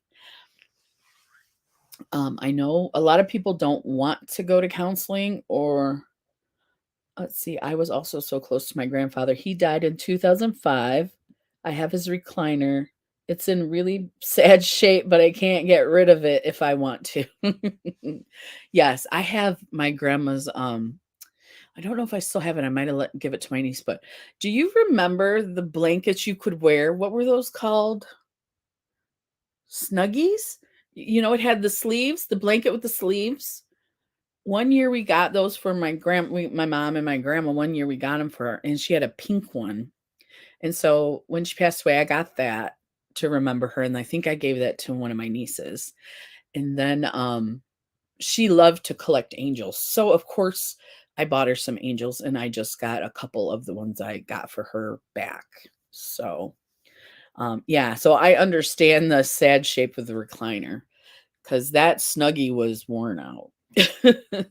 Speaker 1: I know a lot of people don't want to go to counseling, or let's see, I was also so close to my grandfather. He died in 2005. I have his recliner. It's in really sad shape, but I can't get rid of it if I want to. Yes, I have my grandma's I don't know if I still have it. I might have give it to my niece, but do you remember the blankets you could wear? What were those called? Snuggies? It had the sleeves, the blanket with the sleeves. One year we got those for my mom and my grandma. One year we got them for her, and she had a pink one. And so when she passed away, I got that to remember her, and I think I gave that to one of my nieces. And then she loved to collect angels. So of course I bought her some angels, and I just got a couple of the ones I got for her back. So yeah, so I understand the sad shape of the recliner because that snuggie was worn out. And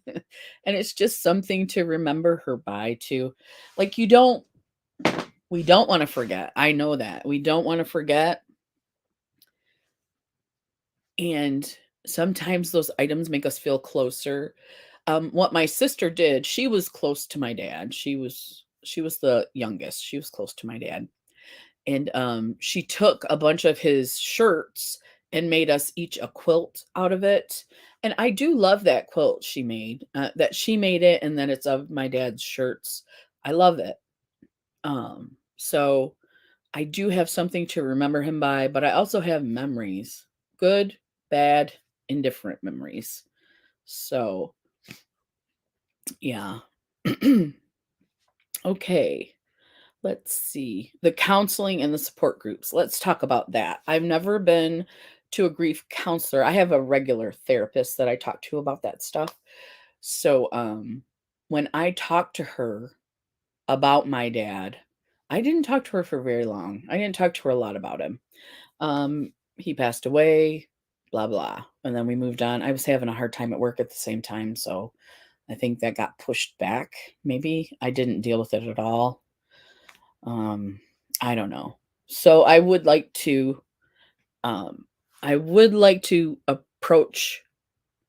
Speaker 1: it's just something to remember her by too. Like we don't want to forget. I know that. We don't want to forget. And sometimes those items make us feel closer. What my sister did, she was close to my dad. She was the youngest. She was close to my dad. And she took a bunch of his shirts and made us each a quilt out of it. And I do love that quilt she made. That she made it, and then it's of my dad's shirts. I love it. So I do have something to remember him by, but I also have memories, good, bad, indifferent memories. So yeah. Okay. Let's see. The counseling and the support groups. Let's talk about that. I've never been to a grief counselor. I have a regular therapist that I talk to about that stuff. So, when I talked to her about my dad, I didn't talk to her for very long. I didn't talk to her a lot about him. He passed away, blah blah, and then we moved on. I was having a hard time at work at the same time, so I think that got pushed back. Maybe I didn't deal with it at all. Um, I don't know. So um, I would like to approach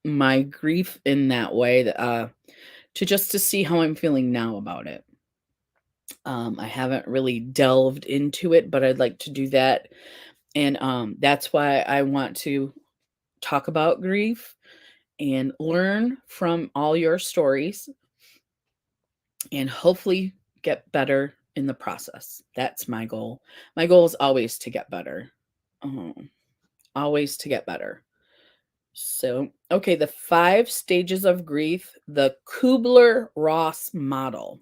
Speaker 1: my grief in that way, to just to see how I'm feeling now about it. I haven't really delved into it, but I'd like to do that. And that's why I want to talk about grief and learn from all your stories and hopefully get better in the process. That's my goal. My goal is always to get better. Um, Always to get better. So, okay, the 5 stages of grief, the Kubler-Ross model.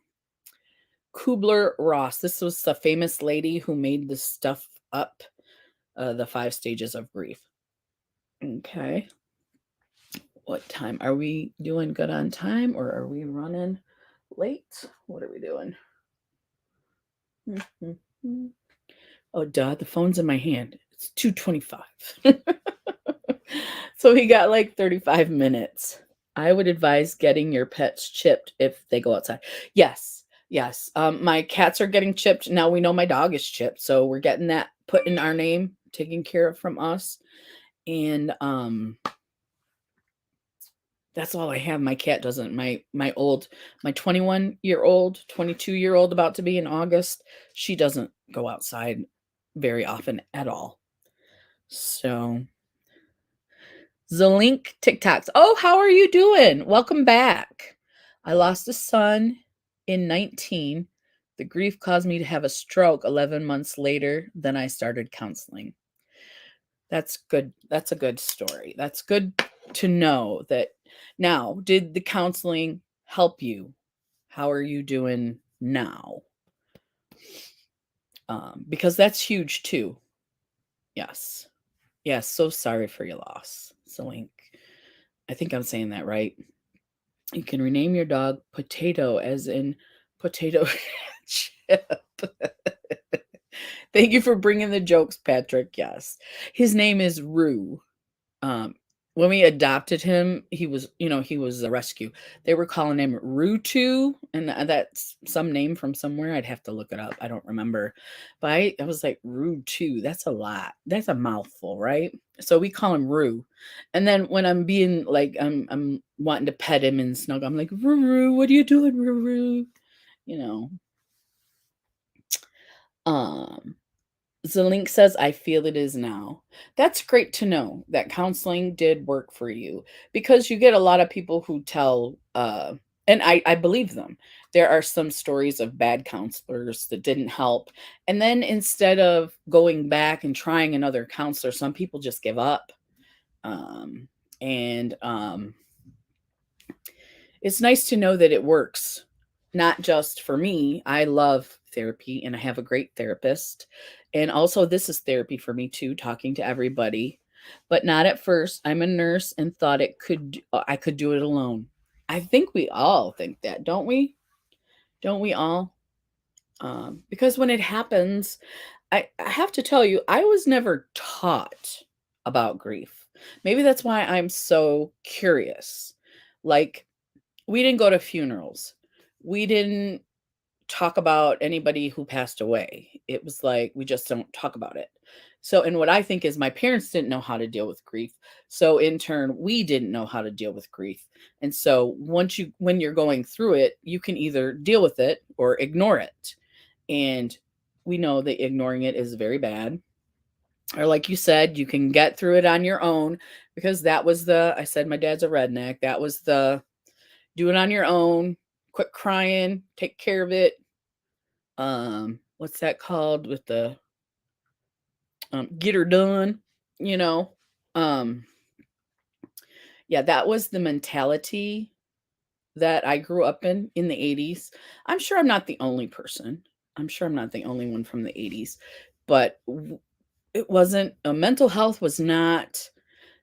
Speaker 1: Kubler-Ross. This was the famous lady who made this stuff up, the 5 stages of grief. Okay. What time? Are we doing good on time or are we running late? What are we doing? Oh, duh, the phone's in my hand. It's 2:25. So we got like 35 minutes. I would advise getting your pets chipped if they go outside. Yes, yes. My cats are getting chipped. Now we know my dog is chipped, so we're getting that put in our name, taken care of from us. And that's all I have. My cat doesn't. My 21-year-old, 22-year-old about to be in August, she doesn't go outside very often at all. So Zalink TikToks. Oh, how are you doing? Welcome back. I lost a son in 19. The grief caused me to have a stroke 11 months later. Then I started counseling. That's good. That's a good story. That's good to know that. Now, did the counseling help you? How are you doing now? Because that's huge too. Yes. Yes. So sorry for your loss, Zalink. I think I'm saying that right. You can rename your dog Potato, as in potato chip. Thank you for bringing the jokes, Patrick. Yes. His name is Rue. Um, when we adopted him, he was, he was a rescue. They were calling him Rutu, and that's some name from somewhere. I'd have to look it up. I don't remember. But I was like, Rutu, that's a lot. That's a mouthful, right? So we call him Rue. And then when I'm being like, I'm wanting to pet him and snuggle, I'm like, Rue, what are you doing, Rue? You know. Um, Zalink says, I feel it is now. That's great to know that counseling did work for you, because you get a lot of people who tell, and I believe them. There are some stories of bad counselors that didn't help. And then instead of going back and trying another counselor, some people just give up. Um, and It's nice to know that it works, not just for me. I love therapy and I have a great therapist. And also, this is therapy for me too, talking to everybody, but not at first. I'm a nurse and thought I could do it alone. I think we all think that, don't we? Don't we all? Because when it happens, I have to tell you, I was never taught about grief. Maybe that's why I'm so curious. Like, we didn't go to funerals. We didn't talk about anybody who passed away. It was like we just don't talk about it. So, and what I think is my parents didn't know how to deal with grief. So in turn, we didn't know how to deal with grief. And so when you're going through it, you can either deal with it or ignore it. And we know that ignoring it is very bad. Or like you said, you can get through it on your own, because I said my dad's a redneck. That was the do it on your own, quit crying, take care of it. What's that called with the get her done, you know? Um, yeah, that was the mentality that I grew up in the 80s. I'm sure I'm not the only person. I'm sure I'm not the only one from the 80s, but it wasn't, mental health was not.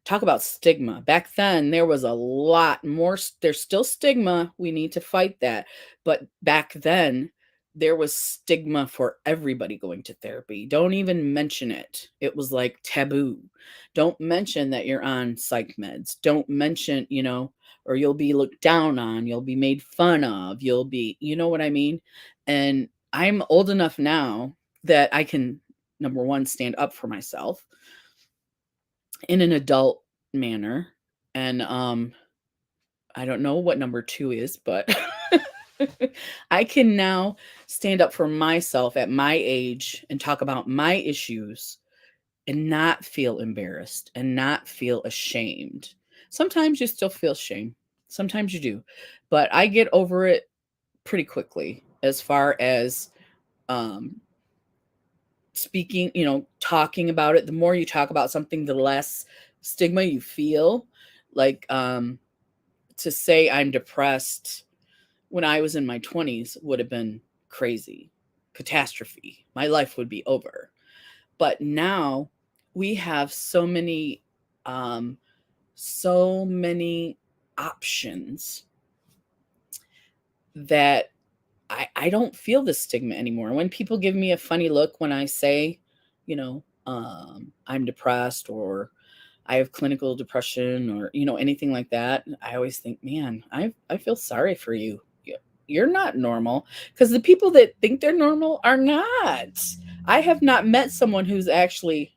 Speaker 1: Talk about stigma. Back then, there was a lot more. There's still stigma. We need to fight that. But back then, there was stigma for everybody going to therapy. Don't even mention it. It was like taboo. Don't mention that you're on psych meds. Don't mention, or you'll be looked down on. You'll be made fun of. You'll be, you know what I mean? And I'm old enough now that I can, number one, stand up for myself in an adult manner. And I don't know what number 2 is, but I can now stand up for myself at my age and talk about my issues and not feel embarrassed and not feel ashamed. Sometimes you still feel shame. Sometimes you do. But I get over it pretty quickly as far as um, speaking, talking about it. The more you talk about something, the less stigma you feel. Like to say I'm depressed when I was in my 20s would have been crazy, catastrophe. My life would be over. But now we have um, so many options that I don't feel the stigma anymore. When people give me a funny look when I say, I'm depressed or I have clinical depression or, anything like that, I always think, man, I feel sorry for you. You're not normal, because the people that think they're normal are not. I have not met someone who's actually,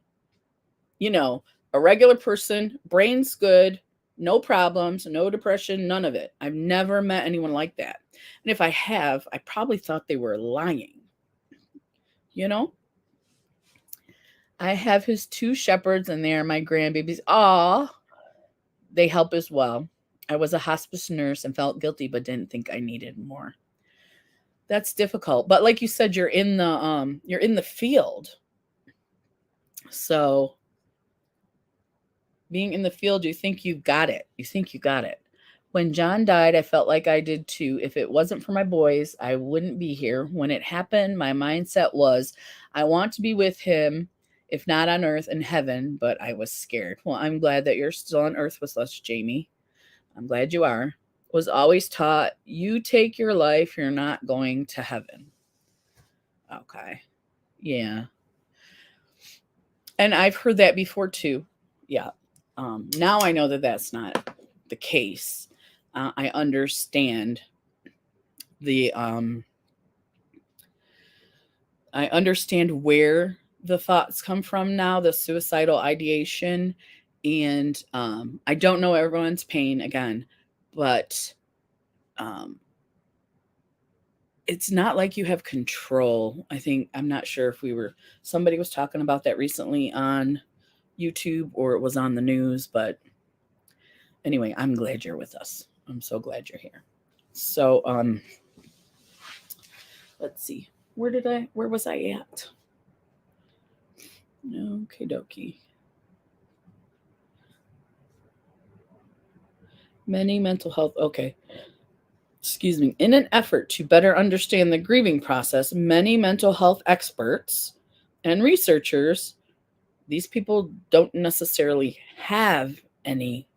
Speaker 1: you know, a regular person, brain's good, no problems, no depression, none of it. I've never met anyone like that. And if I have, I probably thought they were lying. You know, I have his two shepherds and they are my grandbabies. Aw, they help as well. I was a hospice nurse and felt guilty, but didn't think I needed more. That's difficult. But like you said, you're in the field. So being in the field, you think you got it. You think you got it. When John died, I felt like I did too. If it wasn't for my boys, I wouldn't be here. When it happened, my mindset was, I want to be with him, if not on earth, in heaven, but I was scared. Well, I'm glad that you're still on earth with us, Jamie. I'm glad you are. Was always taught, you take your life, you're not going to heaven. Okay. Yeah. And I've heard that before too. Yeah. Now I know that that's not the case. I understand the I understand where the thoughts come from now, the suicidal ideation, and I don't know everyone's pain again, but um, it's not like you have control. I'm not sure if somebody was talking about that recently on YouTube or it was on the news, but anyway, I'm glad you're with us. I'm so glad you're here. So, let's see. Where was I at? Okie dokie. Many mental health. Okay. Excuse me. In an effort to better understand the grieving process, many mental health experts and researchers, these people don't necessarily have any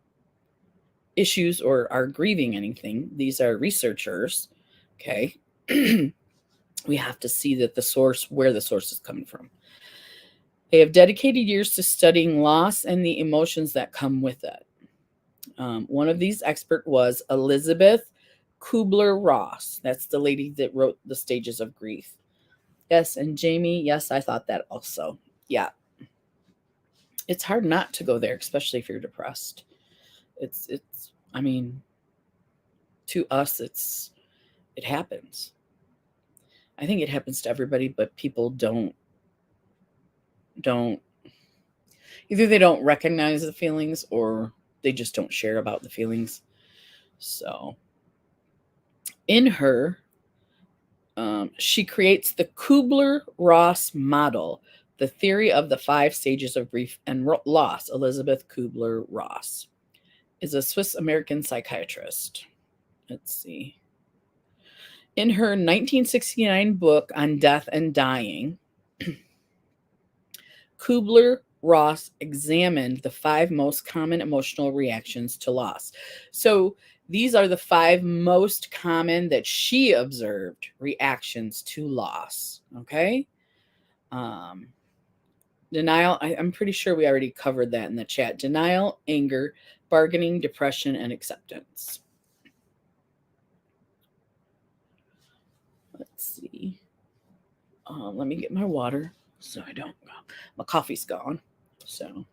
Speaker 1: issues or are grieving anything. These are researchers. Okay. We have to see that where the source is coming from. They have dedicated years to studying loss and the emotions that come with it. One of these experts was Elizabeth Kubler-Ross. That's the lady that wrote The Stages of Grief. Yes, and Jamie, yes, I thought that also. Yeah. It's hard not to go there, especially if you're depressed. It's I mean, to us it happens. I think it happens to everybody, but people don't either they don't recognize the feelings or they just don't share about the feelings. So in her, she creates the Kubler-Ross model, the theory of the 5 stages of grief and loss. Elizabeth Kubler-Ross is a Swiss-American psychiatrist. Let's see. In her 1969 book on death and dying, Kubler-Ross examined the 5 most common emotional reactions to loss. So these are the 5 most common that she observed reactions to loss. Okay. Denial. I'm pretty sure we already covered that in the chat. Denial, anger, bargaining, depression, and acceptance. Let's see. Let me get my water so I don't. My coffee's gone. So.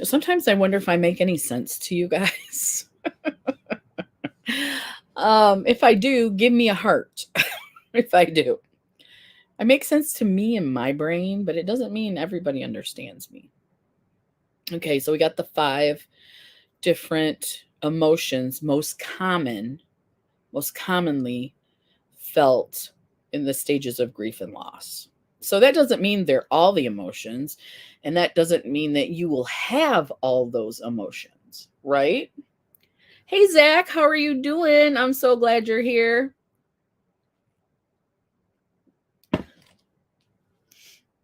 Speaker 1: Sometimes I wonder if I make any sense to you guys. If I do, give me a heart. if I do. I make sense to me in my brain, but it doesn't mean everybody understands me. Okay, so we got the 5 different emotions most commonly felt in the stages of grief and loss. So that doesn't mean they're all the emotions, and that doesn't mean that you will have all those emotions, right? Hey, Zach, how are you doing? I'm so glad you're here.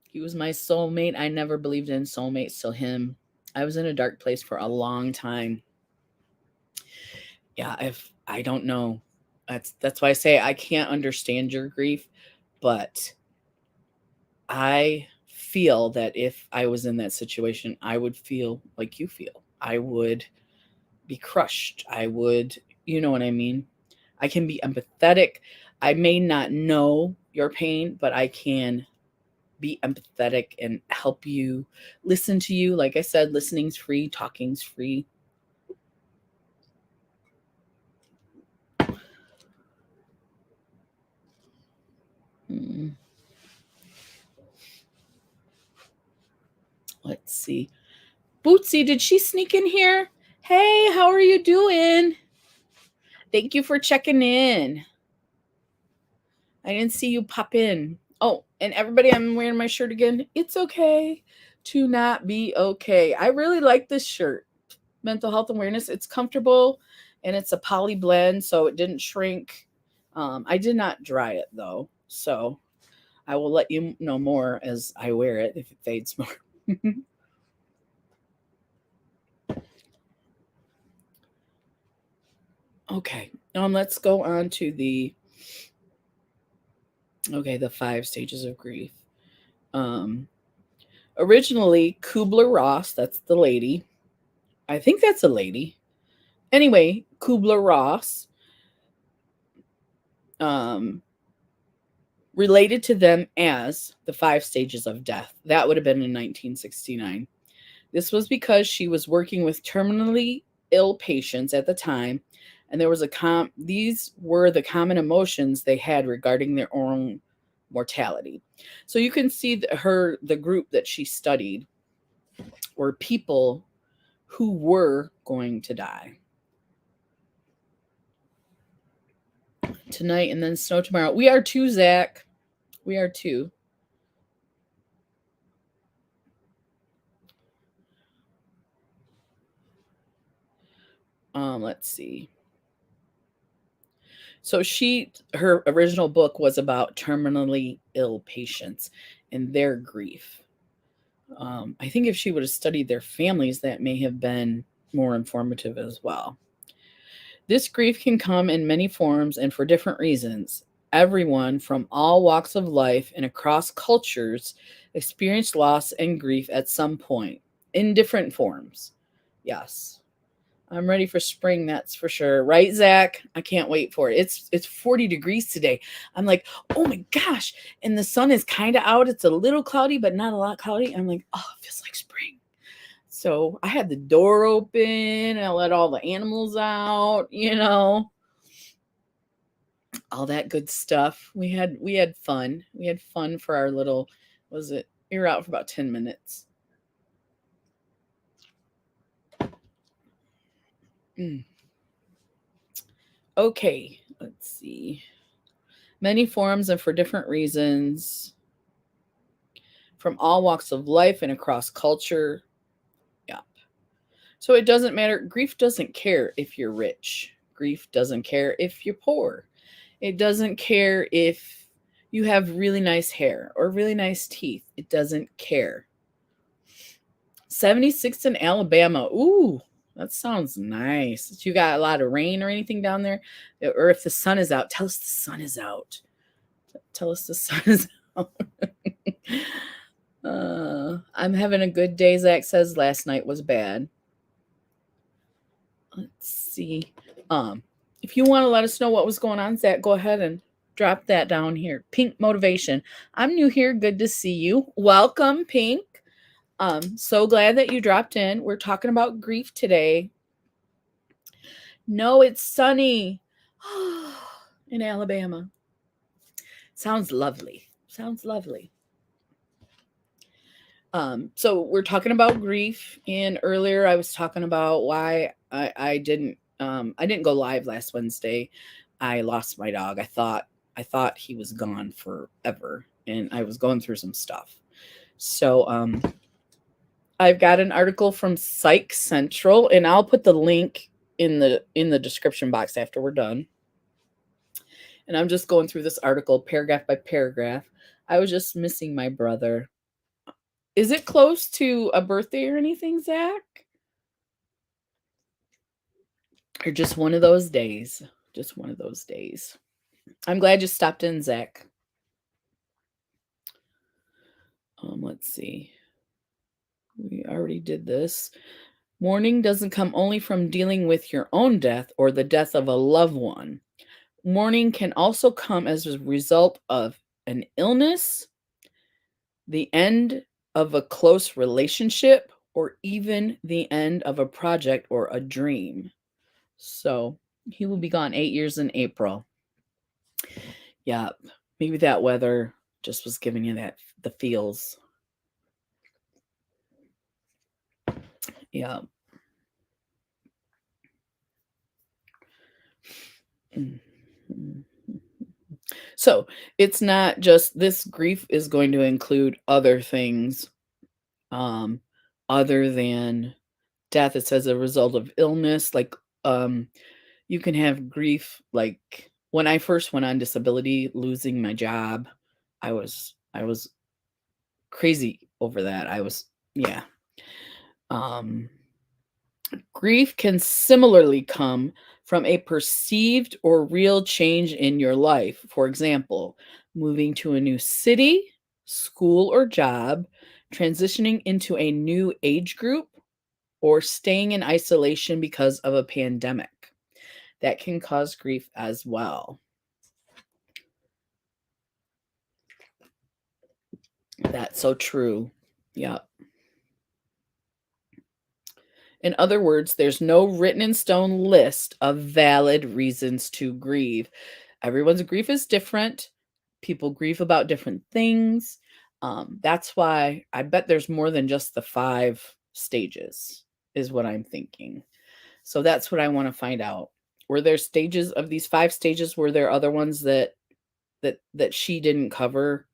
Speaker 1: He was my soulmate. I never believed in soulmates till him. I was in a dark place for a long time. Yeah, if I don't know. That's why I say I can't understand your grief, but I feel that if I was in that situation, I would feel like you feel. I would be crushed. I would, you know what I mean? I can be empathetic. I may not know your pain, but I can be empathetic and help you, listen to you. Like I said, listening's free, talking's free. Let's see. Bootsy, did she sneak in here? Hey, how are you doing? Thank you for checking in. I didn't see you pop in. Oh, and everybody, I'm wearing my shirt again. It's okay to not be okay. I really like this shirt. Mental health awareness. It's comfortable and it's a poly blend, so it didn't shrink. I did not dry it though, so I will let you know more as I wear it if it fades more. Okay, let's go on to the 5 stages of grief. Originally, Kubler-Ross, that's the lady. I think that's a lady. Anyway, Kubler-Ross related to them as the 5 stages of death. That would have been in 1969. This was because she was working with terminally ill patients at the time, and there was these were the common emotions they had regarding their own mortality. So you can see the group that she studied were people who were going to die tonight and then snow tomorrow. We are too, Zach. We are too. Let's see. So her original book was about terminally ill patients and their grief. I think if she would have studied their families, that may have been more informative as well. This grief can come in many forms and for different reasons. Everyone from all walks of life and across cultures experience loss and grief at some point in different forms. Yes. I'm ready for spring, that's for sure. Right, Zach? I can't wait for it. It's 40 degrees today. I'm like, oh my gosh. And the sun is kind of out. It's a little cloudy, but not a lot cloudy. I'm like, oh, it feels like spring. So I had the door open and I let all the animals out, all that good stuff. We had fun. We had fun for our little, we were out for about 10 minutes. Okay, let's see. Many forms and for different reasons from all walks of life and across culture. Yep. So it doesn't matter. Grief doesn't care if you're rich. Grief doesn't care if you're poor. It doesn't care if you have really nice hair or really nice teeth. It doesn't care. 76 in Alabama. Ooh, that sounds nice. You got a lot of rain or anything down there? Or if the sun is out, tell us the sun is out. Tell us the sun is out. I'm having a good day, Zach says. Last night was bad. Let's see. If you want to let us know what was going on, Zach, go ahead and drop that down here. Pink Motivation. I'm new here. Good to see you. Welcome, Pink. So glad that you dropped in. We're talking about grief today. No, it's sunny in Alabama. Sounds lovely. Sounds lovely. So we're talking about grief, and earlier I was talking about why I didn't go live last Wednesday. I lost my dog. I thought he was gone forever, and I was going through some stuff. So I've got an article from Psych Central, and I'll put the link in the description box after we're done. And I'm just going through this article paragraph by paragraph. I was just missing my brother. Is it close to a birthday or anything, Zach? Or just one of those days? Just one of those days. I'm glad you stopped in, Zach. Let's see. We already did this. Mourning doesn't come only from dealing with your own death or the death of a loved one. Mourning can also come as a result of an illness, the end of a close relationship, or even the end of a project or a dream. So he will be gone 8 years in April. Yeah, maybe that weather just was giving you the feels. Yeah. Mhm. So it's not just this grief is going to include other things um, other than death. It says a result of illness. Like you can have grief. Like when I first went on disability, losing my job, I was crazy over that. Yeah. Um, Grief can similarly come from a perceived or real change in your life. For example, moving to a new city, school, or job, transitioning into a new age group, or staying in isolation because of a pandemic. That can cause grief as well. That's so true. Yeah. In other words, there's no written in stone list of valid reasons to grieve. Everyone's grief is different. People grieve about different things. That's why I bet there's more than just the 5 stages, is what I'm thinking. So that's what I want to find out. Were there stages of these 5 stages? Were there other ones that she didn't cover?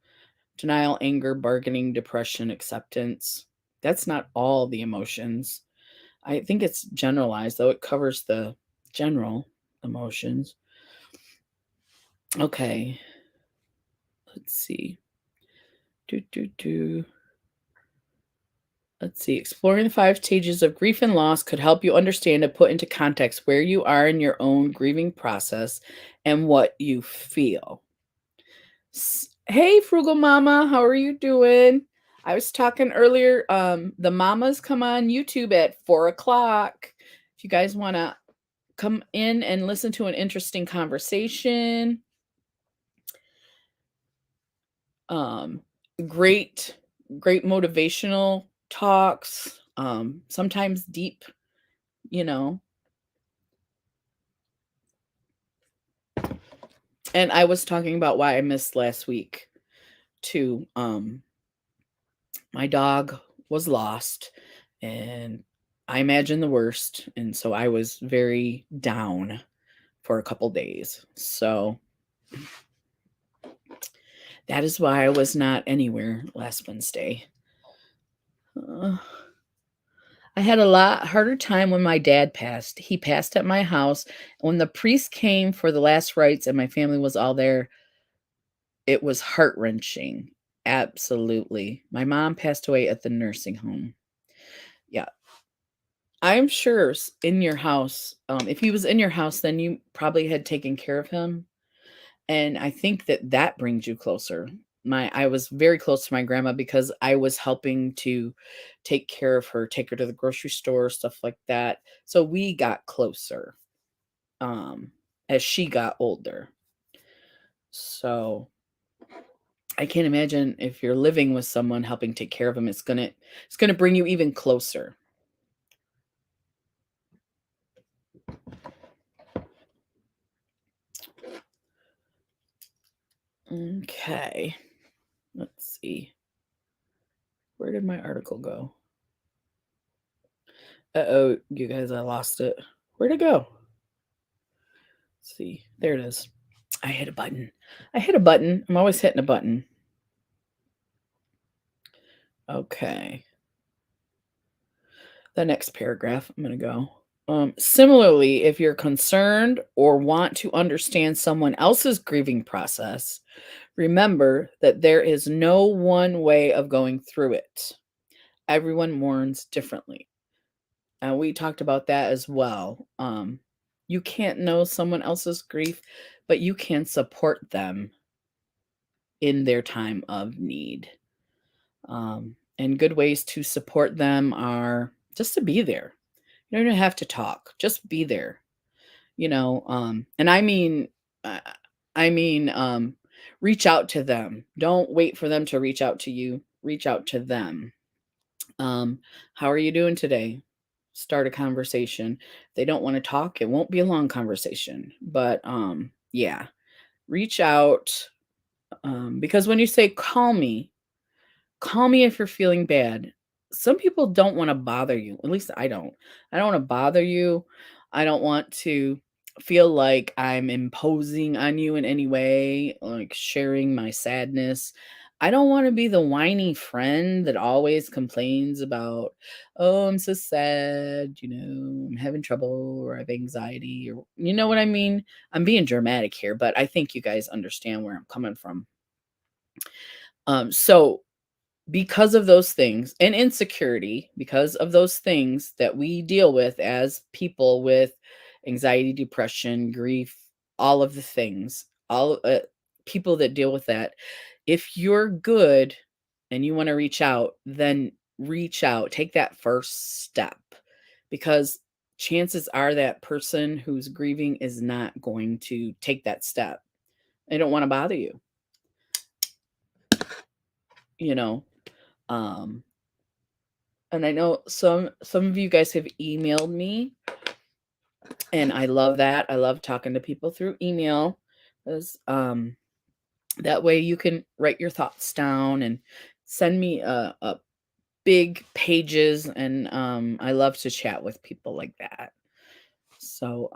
Speaker 1: Denial, anger, bargaining, depression, acceptance. That's not all the emotions. I think it's generalized, though it covers the general emotions. Okay. Let's see. Let's see. Exploring the 5 stages of grief and loss could help you understand and put into context where you are in your own grieving process and what you feel. Hey, Frugal Mama, how are you doing? I was talking earlier. The mamas come on YouTube at 4 o'clock. If you guys want to come in and listen to an interesting conversation. Um, great, great motivational talks. Sometimes deep, you know. And I was talking about why I missed last week too. My dog was lost, and I imagine the worst, and so I was very down for a couple days. So that is why I was not anywhere last Wednesday. I had a lot harder time when my dad passed. He passed at my house. When the priest came for the last rites and my family was all there, it was heart-wrenching. Absolutely. My mom passed away at the nursing home. Yeah. I'm sure in your house, if he was in your house, then you probably had taken care of him. And I think that brings you closer. I was very close to my grandma because I was helping to take care of her, take her to the grocery store, stuff like that. So we got closer as she got older. So I can't imagine if you're living with someone helping take care of them, it's gonna bring you even closer. Okay. Let's see. Where did my article go? Uh-oh, you guys, I lost it. Where'd it go? Let's see. There it is. I hit a button. I hit a button. I'm always hitting a button. Okay. The next paragraph, I'm going to go. Similarly, if you're concerned or want to understand someone else's grieving process, remember that there is no one way of going through it. Everyone mourns differently. And we talked about that as well. You can't know someone else's grief, but you can support them in their time of need. And good ways to support them are just to be there. You don't even have to talk, just be there. And uh, reach out to them. Don't wait for them to reach out to you. Reach out to them. How are you doing today? Start a conversation. If they don't want to talk, it won't be a long conversation. But yeah, reach out. Because when you say call me if you're feeling bad. Some people don't want to bother you. At least I don't. I don't want to bother you. I don't want to feel like I'm imposing on you in any way, like sharing my sadness. I don't want to be the whiny friend that always complains about, oh, I'm so sad, I'm having trouble or I have anxiety, or you know what I mean? I'm being dramatic here, but I think you guys understand where I'm coming from. So because of those things and insecurity, because of those things that we deal with as people with anxiety, depression, grief, all of the things, all people that deal with that, if you're good and you want to reach out, then reach out, take that first step, because chances are that person who's grieving is not going to take that step. They don't want to bother you, you know. Um, And I know some of you guys have emailed me, and I love that. I love talking to people through email. 'Cause, that way you can write your thoughts down and send me a big pages, and I love to chat with people like that. So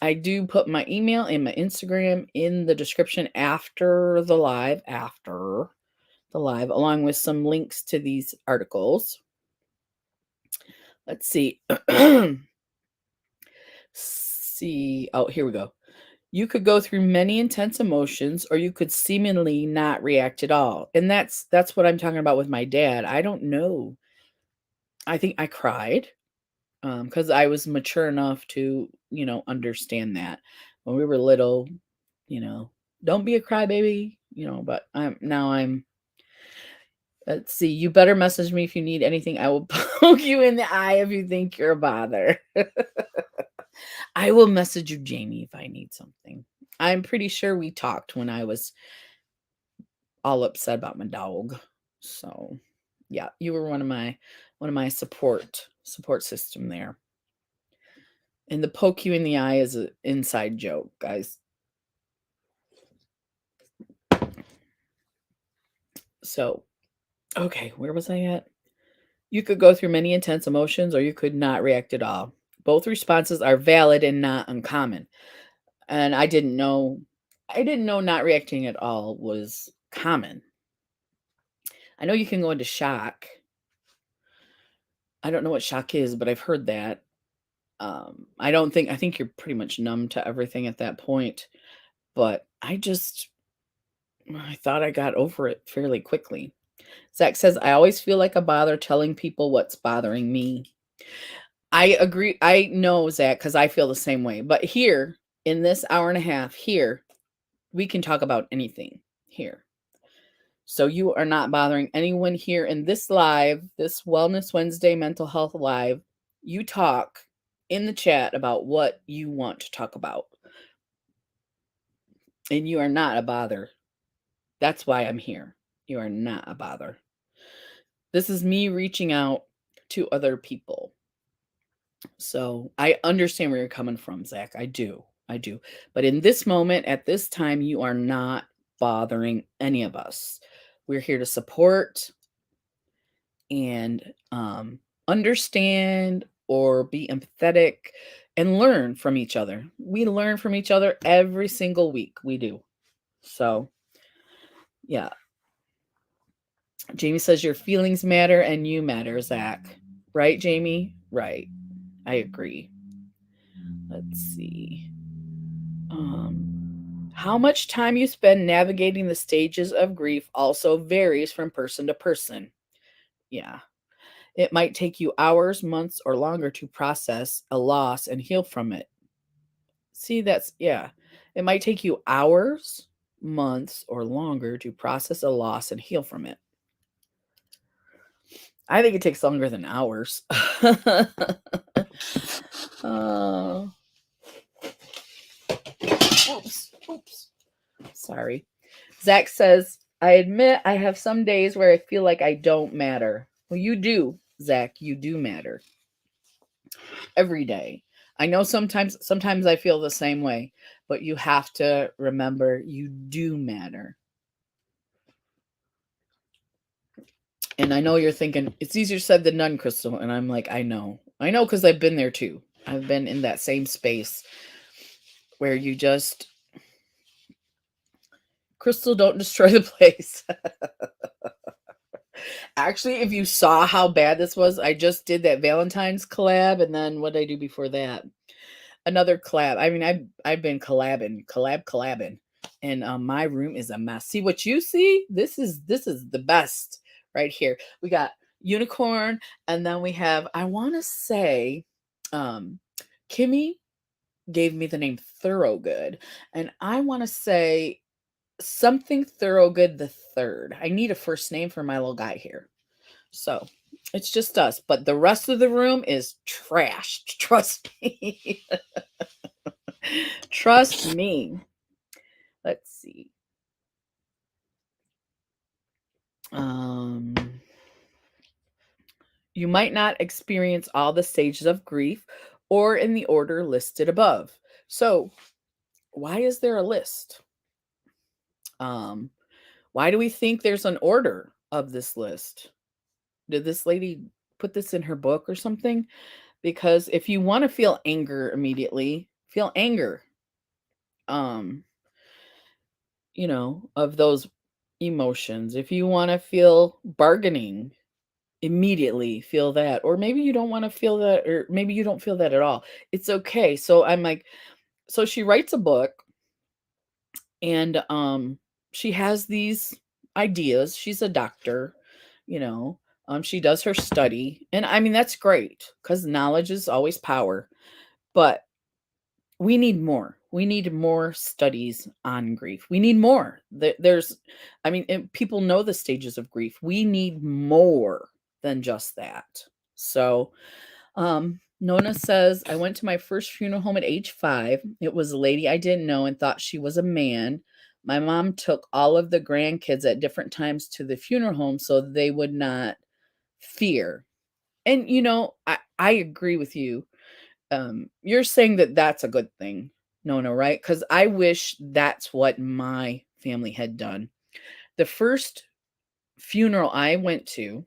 Speaker 1: I do put my email and my Instagram in the description after the live, along with some links to these articles. Let's see. See. Oh, here we go. You could go through many intense emotions, or you could seemingly not react at all. And that's what I'm talking about with my dad. I don't know. I think I cried because I was mature enough to, understand that when we were little, you know, don't be a crybaby, but I'm. Let's see. You better message me if you need anything. I will poke you in the eye if you think you're a bother. I will message you, Jamie, if I need something. I'm pretty sure we talked when I was all upset about my dog. So, yeah, you were one of my support system there. And the poke you in the eye is an inside joke, guys. So, okay, where was I at? You could go through many intense emotions, or you could not react at all. Both responses are valid and not uncommon. And I didn't know not reacting at all was common. I know you can go into shock. I don't know what shock is, but I've heard that. I think you're pretty much numb to everything at that point. But I thought I got over it fairly quickly. Zach says, I always feel like a bother telling people what's bothering me. I agree. I know, Zach, because I feel the same way. But here, in this hour and a half, here, we can talk about anything here. So you are not bothering anyone here in this live, this Wellness Wednesday Mental Health Live. You talk in the chat about what you want to talk about. And you are not a bother. That's why I'm here. You are not a bother. This is me reaching out to other people. So I understand where you're coming from, Zach. I do. But in this moment, at this time, you are not bothering any of us. We're here to support and understand or be empathetic and learn from each other. We learn from each other every single week. We do. So, yeah. Jamie says your feelings matter and you matter, Zach. Right, Jamie? Right. I agree. Let's see. How much time you spend navigating the stages of grief also varies from person to person. Yeah. It might take you hours, months, or longer to process a loss and heal from it. See, yeah. It might take you hours, months, or longer to process a loss and heal from it. I think it takes longer than hours. Oops. Sorry. Zach says, I admit I have some days where I feel like I don't matter. Well, you do, Zach. You do matter. Every day. I know sometimes I feel the same way, but you have to remember you do matter. And I know you're thinking, it's easier said than done, Crystal. And I'm like, I know because I've been there too. I've been in that same space where you just, Crystal, don't destroy the place. Actually, if you saw how bad this was, I just did that Valentine's collab. And then what did I do before that? Another collab. I mean, I've been collabing. And my room is a mess. See what you see? This is the best right here. We got unicorn, and then we have, I want to say, Kimmy gave me the name Thoroughgood, and I want to say something Thoroughgood the third. I need a first name for my little guy here. So it's just us, but the rest of the room is trashed. Trust me. Trust me. Let's see. You might not experience all the stages of grief or in the order listed above. So, why is there a list? Why do we think there's an order of this list? Did this lady put this in her book or something? Because if you want to feel anger immediately, feel anger. Of those emotions. If you want to feel bargaining, immediately feel that. Or maybe you don't want to feel that, or maybe you don't feel that at all. It's okay. So I'm like, so she writes a book, and she has these ideas. She's a doctor, you know. She does her study, and I mean that's great because knowledge is always power. But we need more. We need more studies on grief. We need more. People know the stages of grief. We need more than just that. So, Nona says, I went to my first funeral home at age 5. It was a lady I didn't know and thought she was a man. My mom took all of the grandkids at different times to the funeral home so they would not fear. And, I agree with you. You're saying that that's a good thing, Nona, right? Because I wish that's what my family had done. The first funeral I went to,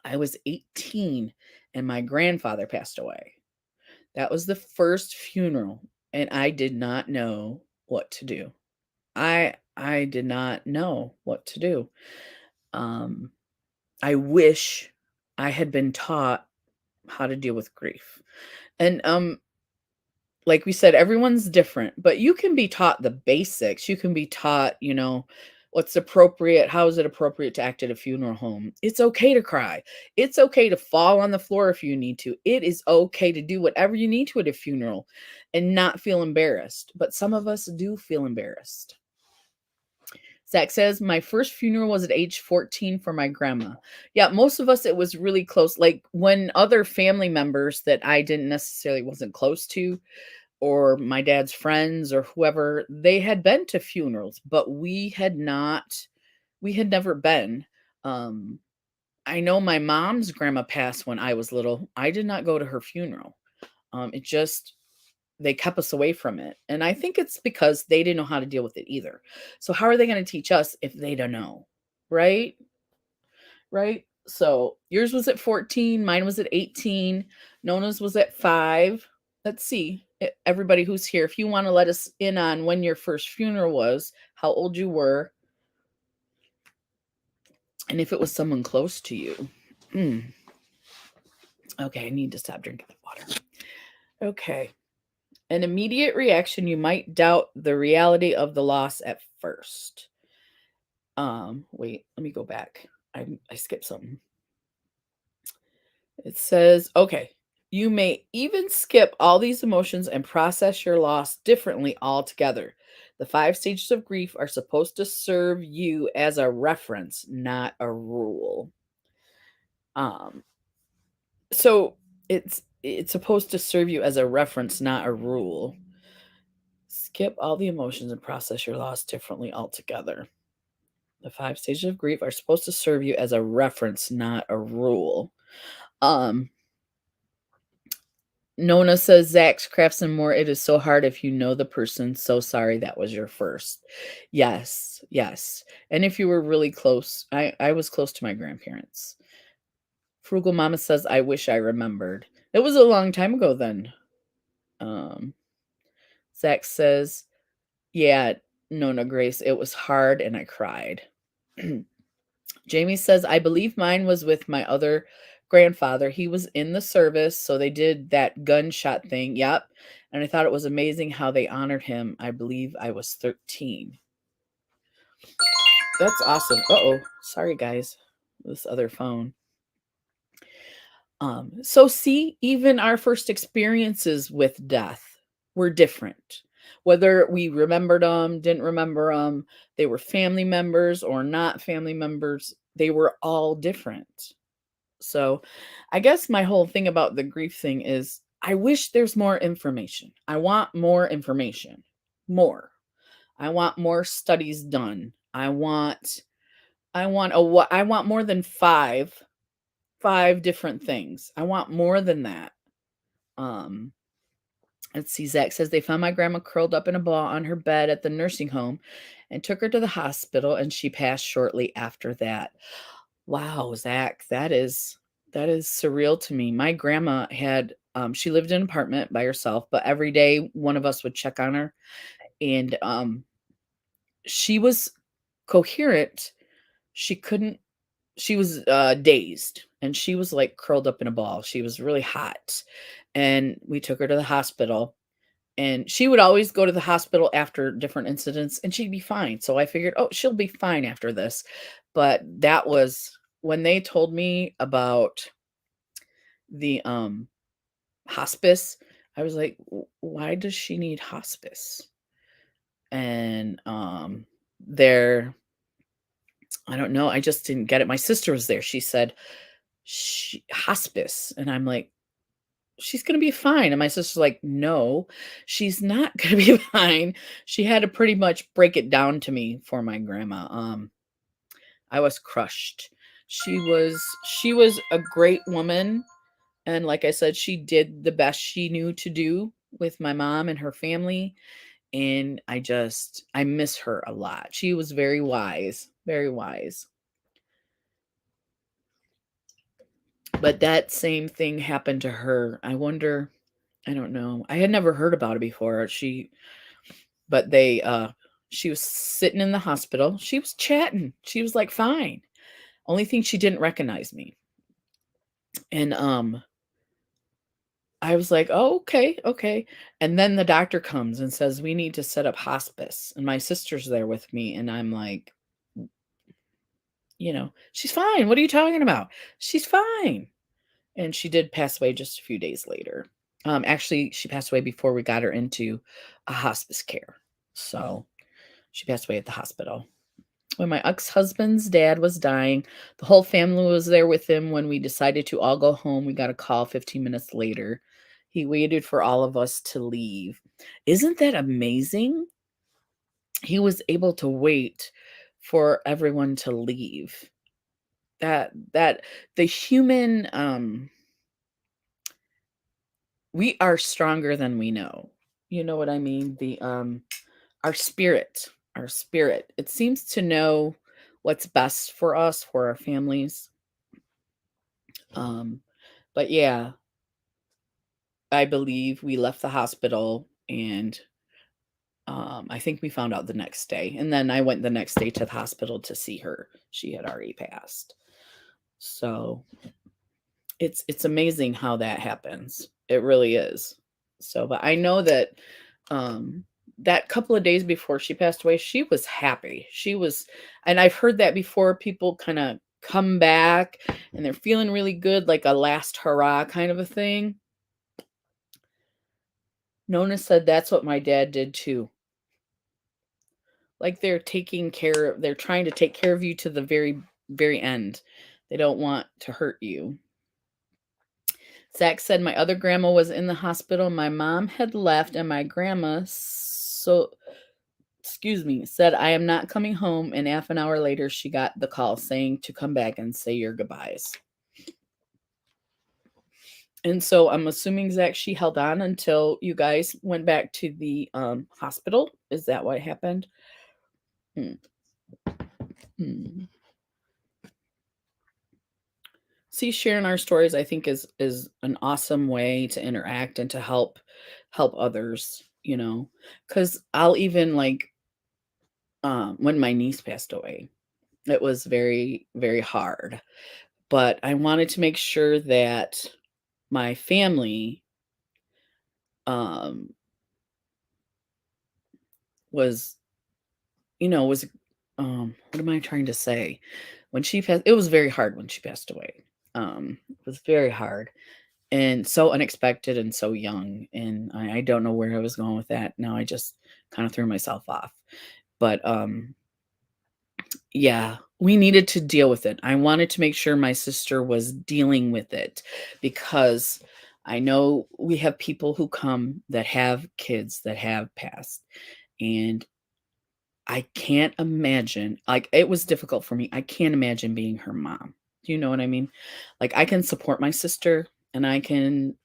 Speaker 1: I was 18 and my grandfather passed away. That was the first funeral, and I did not know what to do. I did not know what to do. I wish I had been taught how to deal with grief. And like we said, everyone's different, but you can be taught the basics. You can be taught, what's appropriate. How is it appropriate to act at a funeral home? It's okay to cry. It's okay to fall on the floor if you need to. It is okay to do whatever you need to at a funeral and not feel embarrassed. But some of us do feel embarrassed. Zach says, my first funeral was at age 14 for my grandma. Yeah, most of us, it was really close. Like when other family members that I wasn't close to, or my dad's friends or whoever, they had been to funerals, but we had never been. I know my mom's grandma passed when I was little. I did not go to her funeral. they kept us away from it. And I think it's because they didn't know how to deal with it either. So how are they going to teach us if they don't know? Right? Right? So yours was at 14, mine was at 18, Nona's was at 5. Let's see, everybody who's here, if you want to let us in on when your first funeral was, how old you were, and if it was someone close to you. Okay, I need to stop drinking the water. Okay. An immediate reaction, you might doubt the reality of the loss at first. Wait, let me go back. I skipped something. It says, okay, you may even skip all these emotions and process your loss differently altogether. The 5 stages of grief are supposed to serve you as a reference, not a rule. So it's supposed to serve you as a reference, not a rule. Skip all the emotions and process your loss differently altogether. The 5 stages of grief are supposed to serve you as a reference, not a rule. Nona says, Zach's Crafts and More, it is so hard if you know the person. So sorry that was your first. Yes, yes. And if you were really close, I was close to my grandparents. Frugal Mama says, I wish I remembered. It was a long time ago then. Zach says, yeah, Nona Grace, it was hard and I cried. Jamie says, I believe mine was with my other grandfather. He was in the service, so they did that gunshot thing. Yep. And I thought it was amazing how they honored him. I believe I was 13. That's awesome. Uh-oh. Sorry, guys. This other phone. So see, even our first experiences with death were different. Whether we remembered them, didn't remember them, they were family members or not family members, they were all different. So I guess my whole thing about the grief thing is I wish there's more information. I want more information. More. I want more studies done. I want more than five different things. I want more than that. Um let's see, Zach says they found my grandma curled up in a ball on her bed at the nursing home and took her to the hospital, and she passed shortly after that. Wow, Zach, that is surreal to me. My grandma had she lived in an apartment by herself, but every day one of us would check on her, and she was coherent. She couldn't she was dazed, and she was like curled up in a ball. She was really hot. And we took her to the hospital, and she would always go to the hospital after different incidents and she'd be fine. So I figured, oh, she'll be fine after this. But that was when they told me about the hospice. I was like, Why does she need hospice?" And there I don't know, I just didn't get it. My sister was there. She said, hospice. And I'm like, she's gonna be fine. And my sister's like, no, she's not gonna be fine. She had to pretty much break it down to me for my grandma. I was crushed. She was a great woman. And like I said, she did the best she knew to do with my mom and her family. And I miss her a lot. She was very wise, very wise. But that same thing happened to her. I wonder, I don't know. I had never heard about it before. But she was sitting in the hospital. She was chatting. She was like fine. Only thing, she didn't recognize me. And I was like, "Oh, okay, okay." And then the doctor comes and says, "We need to set up hospice." And my sister's there with me, and I'm like, "She's fine. What are you talking about? She's fine." And she did pass away just a few days later. Actually, she passed away before we got her into a hospice care. So she passed away at the hospital. When my ex-husband's dad was dying, the whole family was there with him. When we decided to all go home, we got a call 15 minutes later. He waited for all of us to leave. Isn't that amazing? He was able to wait for everyone to leave. That the human, we are stronger than we know. You know what I mean? Our spirit, it seems to know what's best for us, for our families. But yeah, I believe we left the hospital, and I think we found out the next day. And then I went the next day to the hospital to see her. She had already passed. So it's amazing how that happens. It really is. So, but I know that um that couple of days before she passed away, she was happy. She was, and I've heard that before, people kind of come back and they're feeling really good, like a last hurrah kind of a thing. Nona said that's what my dad did too. Like they're trying to take care of you to the very, very end. They don't want to hurt you. Zach said my other grandma was in the hospital. My mom had left, and my grandma, said, I am not coming home. And half an hour later, she got the call saying to come back and say your goodbyes. And so I'm assuming, Zach, she held on until you guys went back to the hospital. Is that what happened? Hmm. See, sharing our stories, I think, is an awesome way to interact and to help others, because I'll even like when my niece passed away, it was very, very hard, but I wanted to make sure that my family um was was what am I trying to say? When she passed, it was very hard when she passed away. It was very hard and so unexpected and so young, and I don't know where I was going with that. Now I just kind of threw myself off. But yeah, we needed to deal with it. I wanted to make sure my sister was dealing with it, because I know we have people who come that have kids that have passed, and I can't imagine, like, it was difficult for me. I can't imagine being her mom. Do you know what I mean? Like, I can support my sister and I can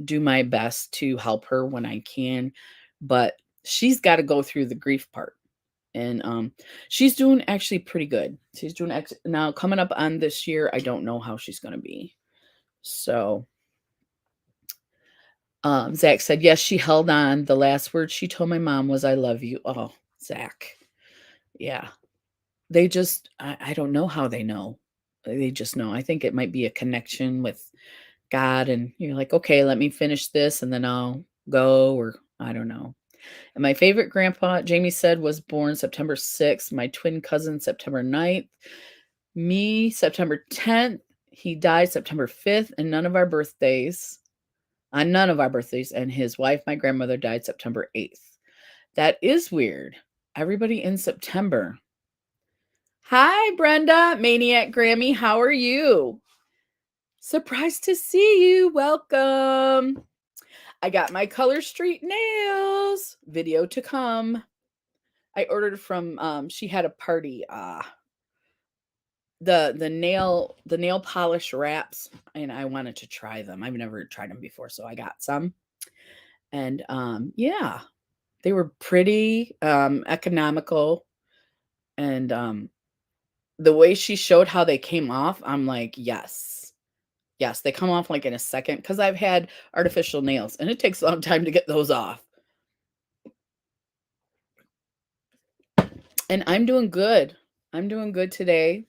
Speaker 1: do my best to help her when I can, but she's got to go through the grief part. And she's doing actually pretty good. She's doing now, coming up on this year. I don't know how she's going to be. So Zach said, yes, she held on. The last word she told my mom was, I love you. Oh, Zach. Yeah. They just, I don't know how they know. They just know. I think it might be a connection with God, and you're like, okay, let me finish this and then I'll go, or I don't know. And my favorite grandpa, Jamie said, was born September 6th. My twin cousin, September 9th. Me, September 10th. He died September 5th, and none of our birthdays. And his wife, my grandmother, died September 8th. That is weird. Everybody in September. Hi, Brenda, Maniac Grammy. How are you? Surprised to see you. Welcome. I got my Color Street nails. Video to come. I ordered from she had a party. The nail polish wraps, and I wanted to try them. I've never tried them before, so I got some. And yeah, they were pretty economical, and the way she showed how they came off, I'm like, yes. Yes, they come off like in a second, because I've had artificial nails and it takes a long time to get those off. And I'm doing good. I'm doing good today.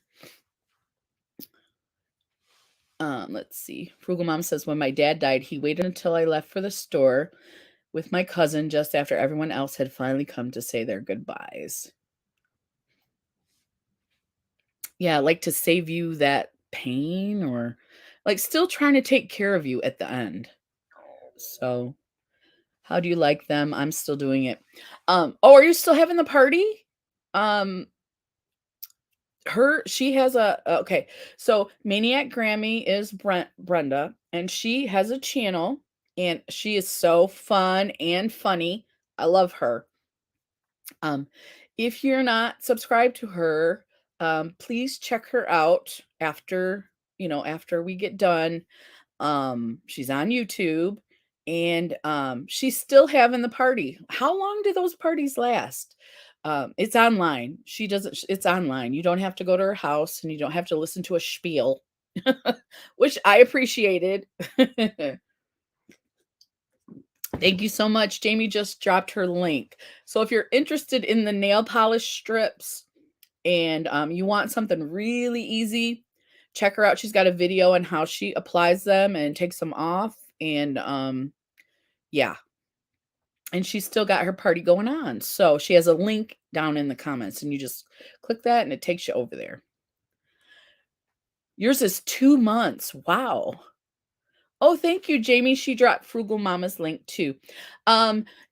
Speaker 1: Let's see. Frugal Mom says, when my dad died, he waited until I left for the store with my cousin just after everyone else had finally come to say their goodbyes. Yeah, like to save you that pain, or like still trying to take care of you at the end. So, how do you like them? I'm still doing it. Oh, are you still having the party? Um, she has okay, so Maniac Grammy is Brenda, and she has a channel, and she is so fun and funny. I love her. If you're not subscribed to her, please check her out after we get done. She's on YouTube, and she's still having the party. How long do those parties last? It's online. She doesn't. It's online. You don't have to go to her house, and you don't have to listen to a spiel, which I appreciated. Thank you so much. Jamie just dropped her link. So if you're interested in the nail polish strips and you want something really easy, check her out. She's got a video on how she applies them and takes them off. And yeah, and she's still got her party going on. So she has a link down in the comments, and you just click that and it takes you over there. Yours is 2 months. Wow. Oh, thank you, Jamie. She dropped Frugal Mama's link too.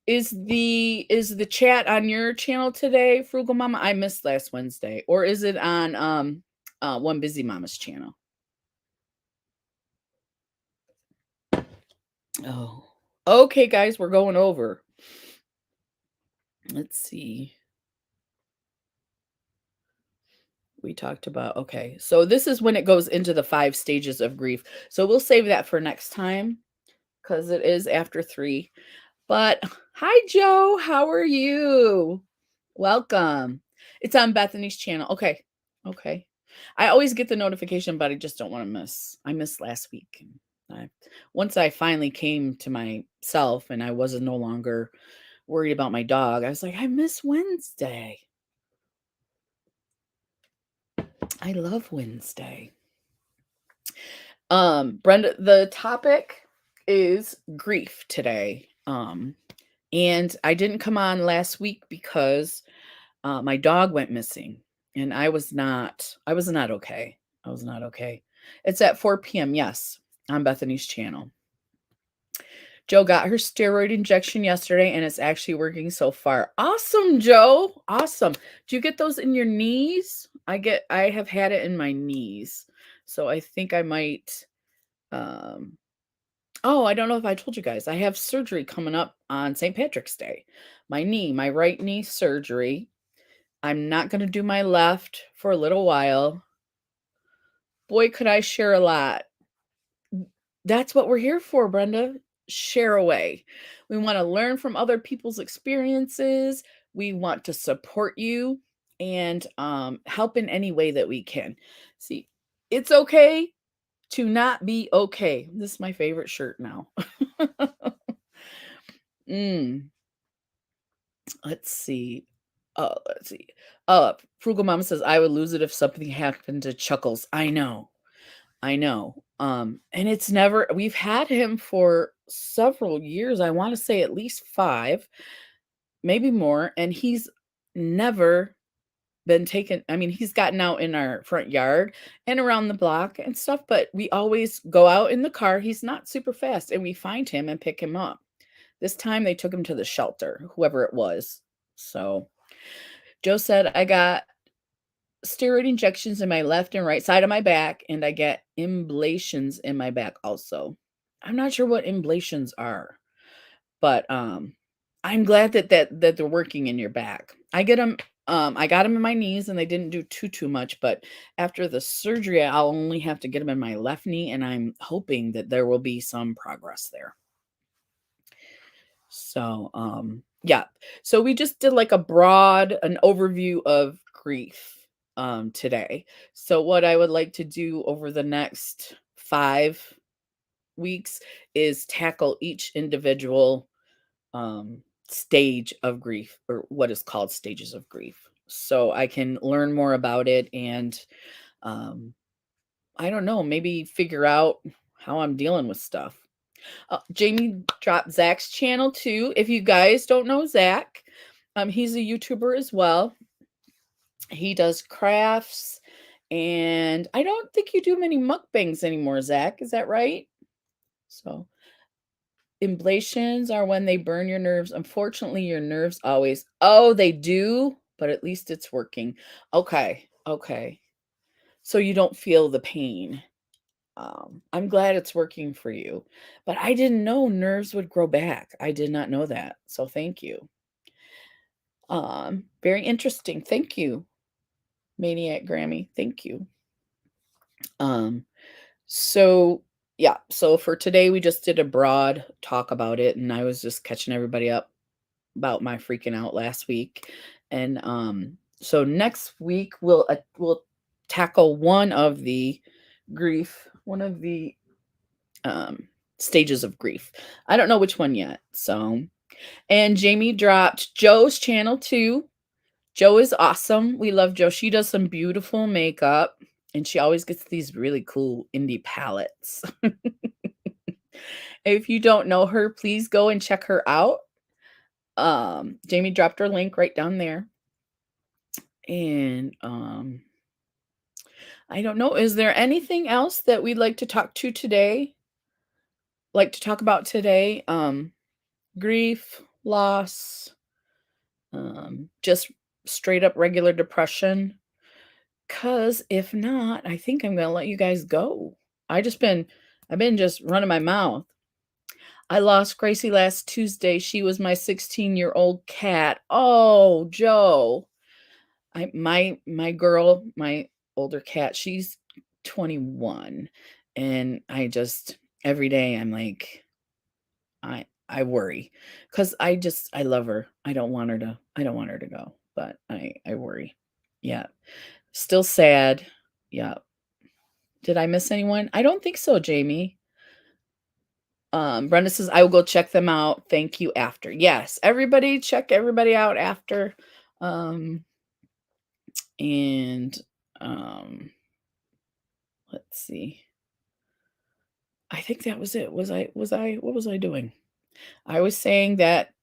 Speaker 1: Is the chat on your channel today, Frugal Mama? I missed last Wednesday. Or is it on One Busy Mama's channel? Oh. Okay, guys, we're going over. Let's see. We talked about, okay. So this is when it goes into the 5 stages of grief. So we'll save that for next time because it is after 3. But hi, Joe. How are you? Welcome. It's on Bethany's channel. Okay. Okay. I always get the notification, but I just don't want to miss. I missed last week. Once I finally came to myself and I wasn't no longer worried about my dog, I was like, I miss Wednesday. I love Wednesday. Brenda, the topic is grief today. And I didn't come on last week because my dog went missing, and I was not okay. I was not okay. It's at 4 p.m. Yes, on Bethany's channel. Joe got her steroid injection yesterday, and it's actually working so far. Awesome, Joe. Awesome. Do you get those in your knees? I have had it in my knees, so I think I might. Oh, I don't know if I told you guys. I have surgery coming up on St. Patrick's Day. My right knee surgery. I'm not going to do my left for a little while. Boy, could I share a lot. That's what we're here for, Brenda. Share away. We want to learn from other people's experiences. We want to support you and help in any way that we can. See, it's okay to not be okay. This is my favorite shirt now. Let's see. Let's see. Frugal Mama says, I would lose it if something happened to Chuckles. I know. I know. And it's never, we've had him for several years. I want to say at least 5, maybe more. And he's never been taken. I mean, he's gotten out in our front yard and around the block and stuff, but we always go out in the car. He's not super fast, and we find him and pick him up. This time they took him to the shelter, whoever it was. So Joe said, I got steroid injections in my left and right side of my back, and I get imblations in my back also. I'm not sure what imblations are, but I'm glad that they're working in your back. I get them. I got them in my knees, and they didn't do too much. But after the surgery, I'll only have to get them in my left knee, and I'm hoping that there will be some progress there. So yeah. So we just did like an overview of grief today. So what I would like to do over the next 5 weeks is tackle each individual stage of grief, or what is called stages of grief, so I can learn more about it and I don't know, maybe figure out how I'm dealing with stuff. Jamie dropped Zach's channel too. If you guys don't know Zach, he's a YouTuber as well. He does crafts, and I don't think you do many mukbangs anymore, Zach. Is that right? So, ablations are when they burn your nerves. Unfortunately, your nerves always. Oh, they do, but at least it's working. Okay. Okay. So you don't feel the pain. I'm glad it's working for you, but I didn't know nerves would grow back. I did not know that. So thank you. Very interesting. Thank you, Maniac Grammy. Thank you. So yeah, so for today, we just did a broad talk about it, and I was just catching everybody up about my freaking out last week. And so next week we'll tackle one of the um stages of grief. I don't know which one yet. So, and Jamie dropped Joe's channel too. Joe is awesome. We love Joe. She does some beautiful makeup and she always gets these really cool indie palettes. If you don't know her, please go and check her out. Jamie dropped her link right down there. And I don't know, is there anything else that we'd like to talk to today? Like to talk about today? Grief, loss, just straight up regular depression. Cause if not, I think I'm gonna let you guys go. I've been just running my mouth. I lost Gracie last Tuesday. She was my 16-year-old cat. Oh, Joe. My girl, my older cat, she's 21. And I just every day I'm like, I worry. Because I love her. I don't want her to go. But I worry. Yeah. Still sad. Yeah. Did I miss anyone? I don't think so, Jamie. Brenda says, I will go check them out. Thank you after. Yes, everybody check everybody out after. Um, and let's see. I think that was it. What was I doing? I was saying that,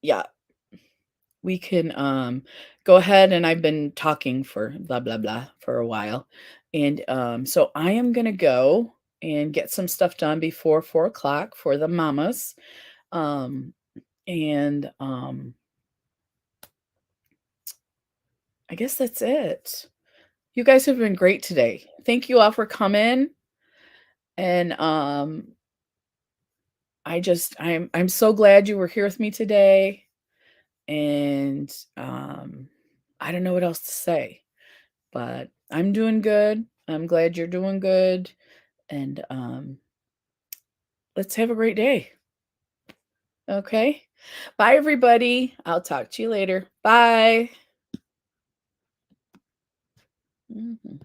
Speaker 1: yeah, we can go ahead, and I've been talking for blah blah blah for a while. And so I am gonna go and get some stuff done before 4 o'clock for the mamas. Um, and I guess that's it. You guys have been great today. Thank you all for coming. And I'm so glad you were here with me today. And I don't know what else to say, but I'm doing good. I'm glad you're doing good. And let's have a great day. Okay. Bye, everybody. I'll talk to you later. Bye. Mhm.